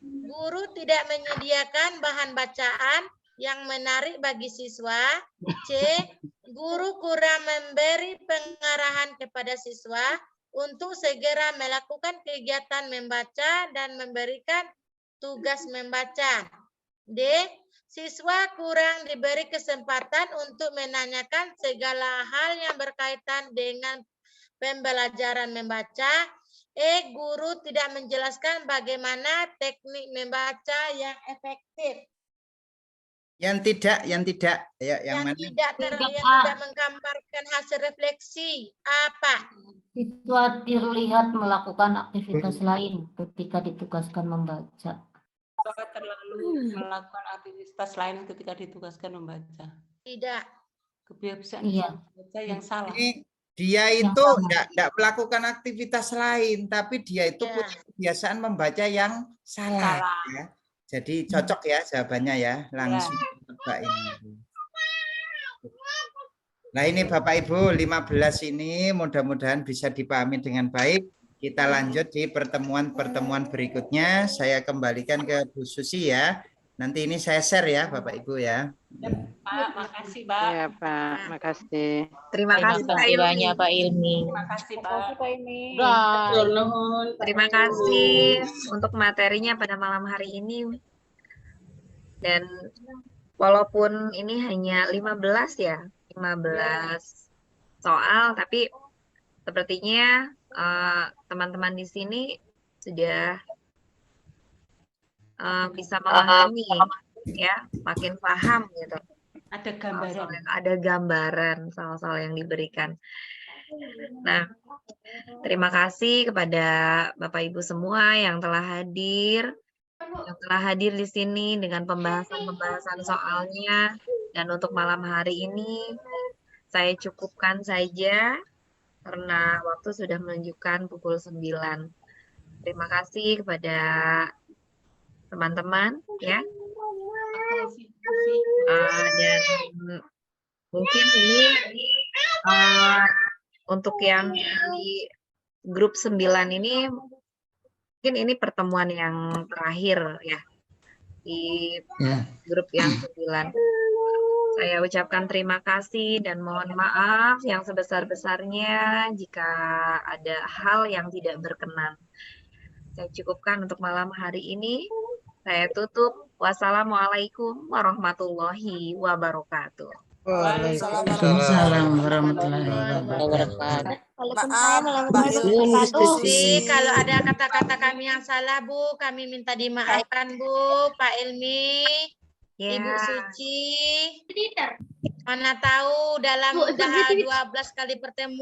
Guru tidak menyediakan bahan bacaan yang menarik bagi siswa. C. Guru kurang memberi pengarahan kepada siswa untuk segera melakukan kegiatan membaca dan memberikan tugas membaca. D. Siswa kurang diberi kesempatan untuk menanyakan segala hal yang berkaitan dengan pembelajaran membaca. E. Guru tidak menjelaskan bagaimana teknik membaca yang efektif. Yang tidak, ya, yang mana? Yang tidak menggambarkan hasil refleksi. Apa? Siswa terlihat melakukan aktivitas lain ketika ditugaskan membaca. Terlalu melakukan aktivitas lain ketika ditugaskan membaca. Tidak. Kebiasaan membaca yang salah. Dia itu tidak melakukan aktivitas lain, tapi dia itu punya kebiasaan membaca yang salah. Ya. Jadi cocok ya jawabannya ya, langsung Bapak ini. Nah ini Bapak Ibu 15 ini mudah-mudahan bisa dipahami dengan baik. Kita lanjut di pertemuan-pertemuan berikutnya. Saya kembalikan ke Bu Susi ya. Nanti ini saya share ya Bapak Ibu ya. Pak, makasih Pak. Ya Pak, makasih. Terima kasih Pak Ilmi. Pak Ilmi. Terima kasih Pak. Terima kasih untuk materinya pada malam hari ini. Dan walaupun ini hanya 15 ya, 15 soal, tapi sepertinya teman-teman di sini sudah bisa memahami ya, makin paham gitu. Ada gambaran. Ada gambaran soal-soal yang diberikan. Nah, terima kasih kepada Bapak Ibu semua yang telah hadir di sini dengan pembahasan soalnya. Dan untuk malam hari ini saya cukupkan saja karena waktu sudah menunjukkan pukul 9. Terima kasih kepada teman-teman ya. Dan mungkin ini untuk yang di grup 9 ini mungkin ini pertemuan yang terakhir ya di grup yang 9. Saya ucapkan terima kasih dan mohon maaf yang sebesar-besarnya jika ada hal yang tidak berkenan. Saya cukupkan untuk malam hari ini. Saya tutup. Wassalamualaikum warahmatullahi wabarakatuh. Waalaikumsalam warahmatullahi wabarakatuh. Kalau ada kata-kata kami yang salah Bu, kami minta dimaafkan Bu, Pak Ilmi, Ibu Suci. Mana tahu dalam 12 kali pertemuan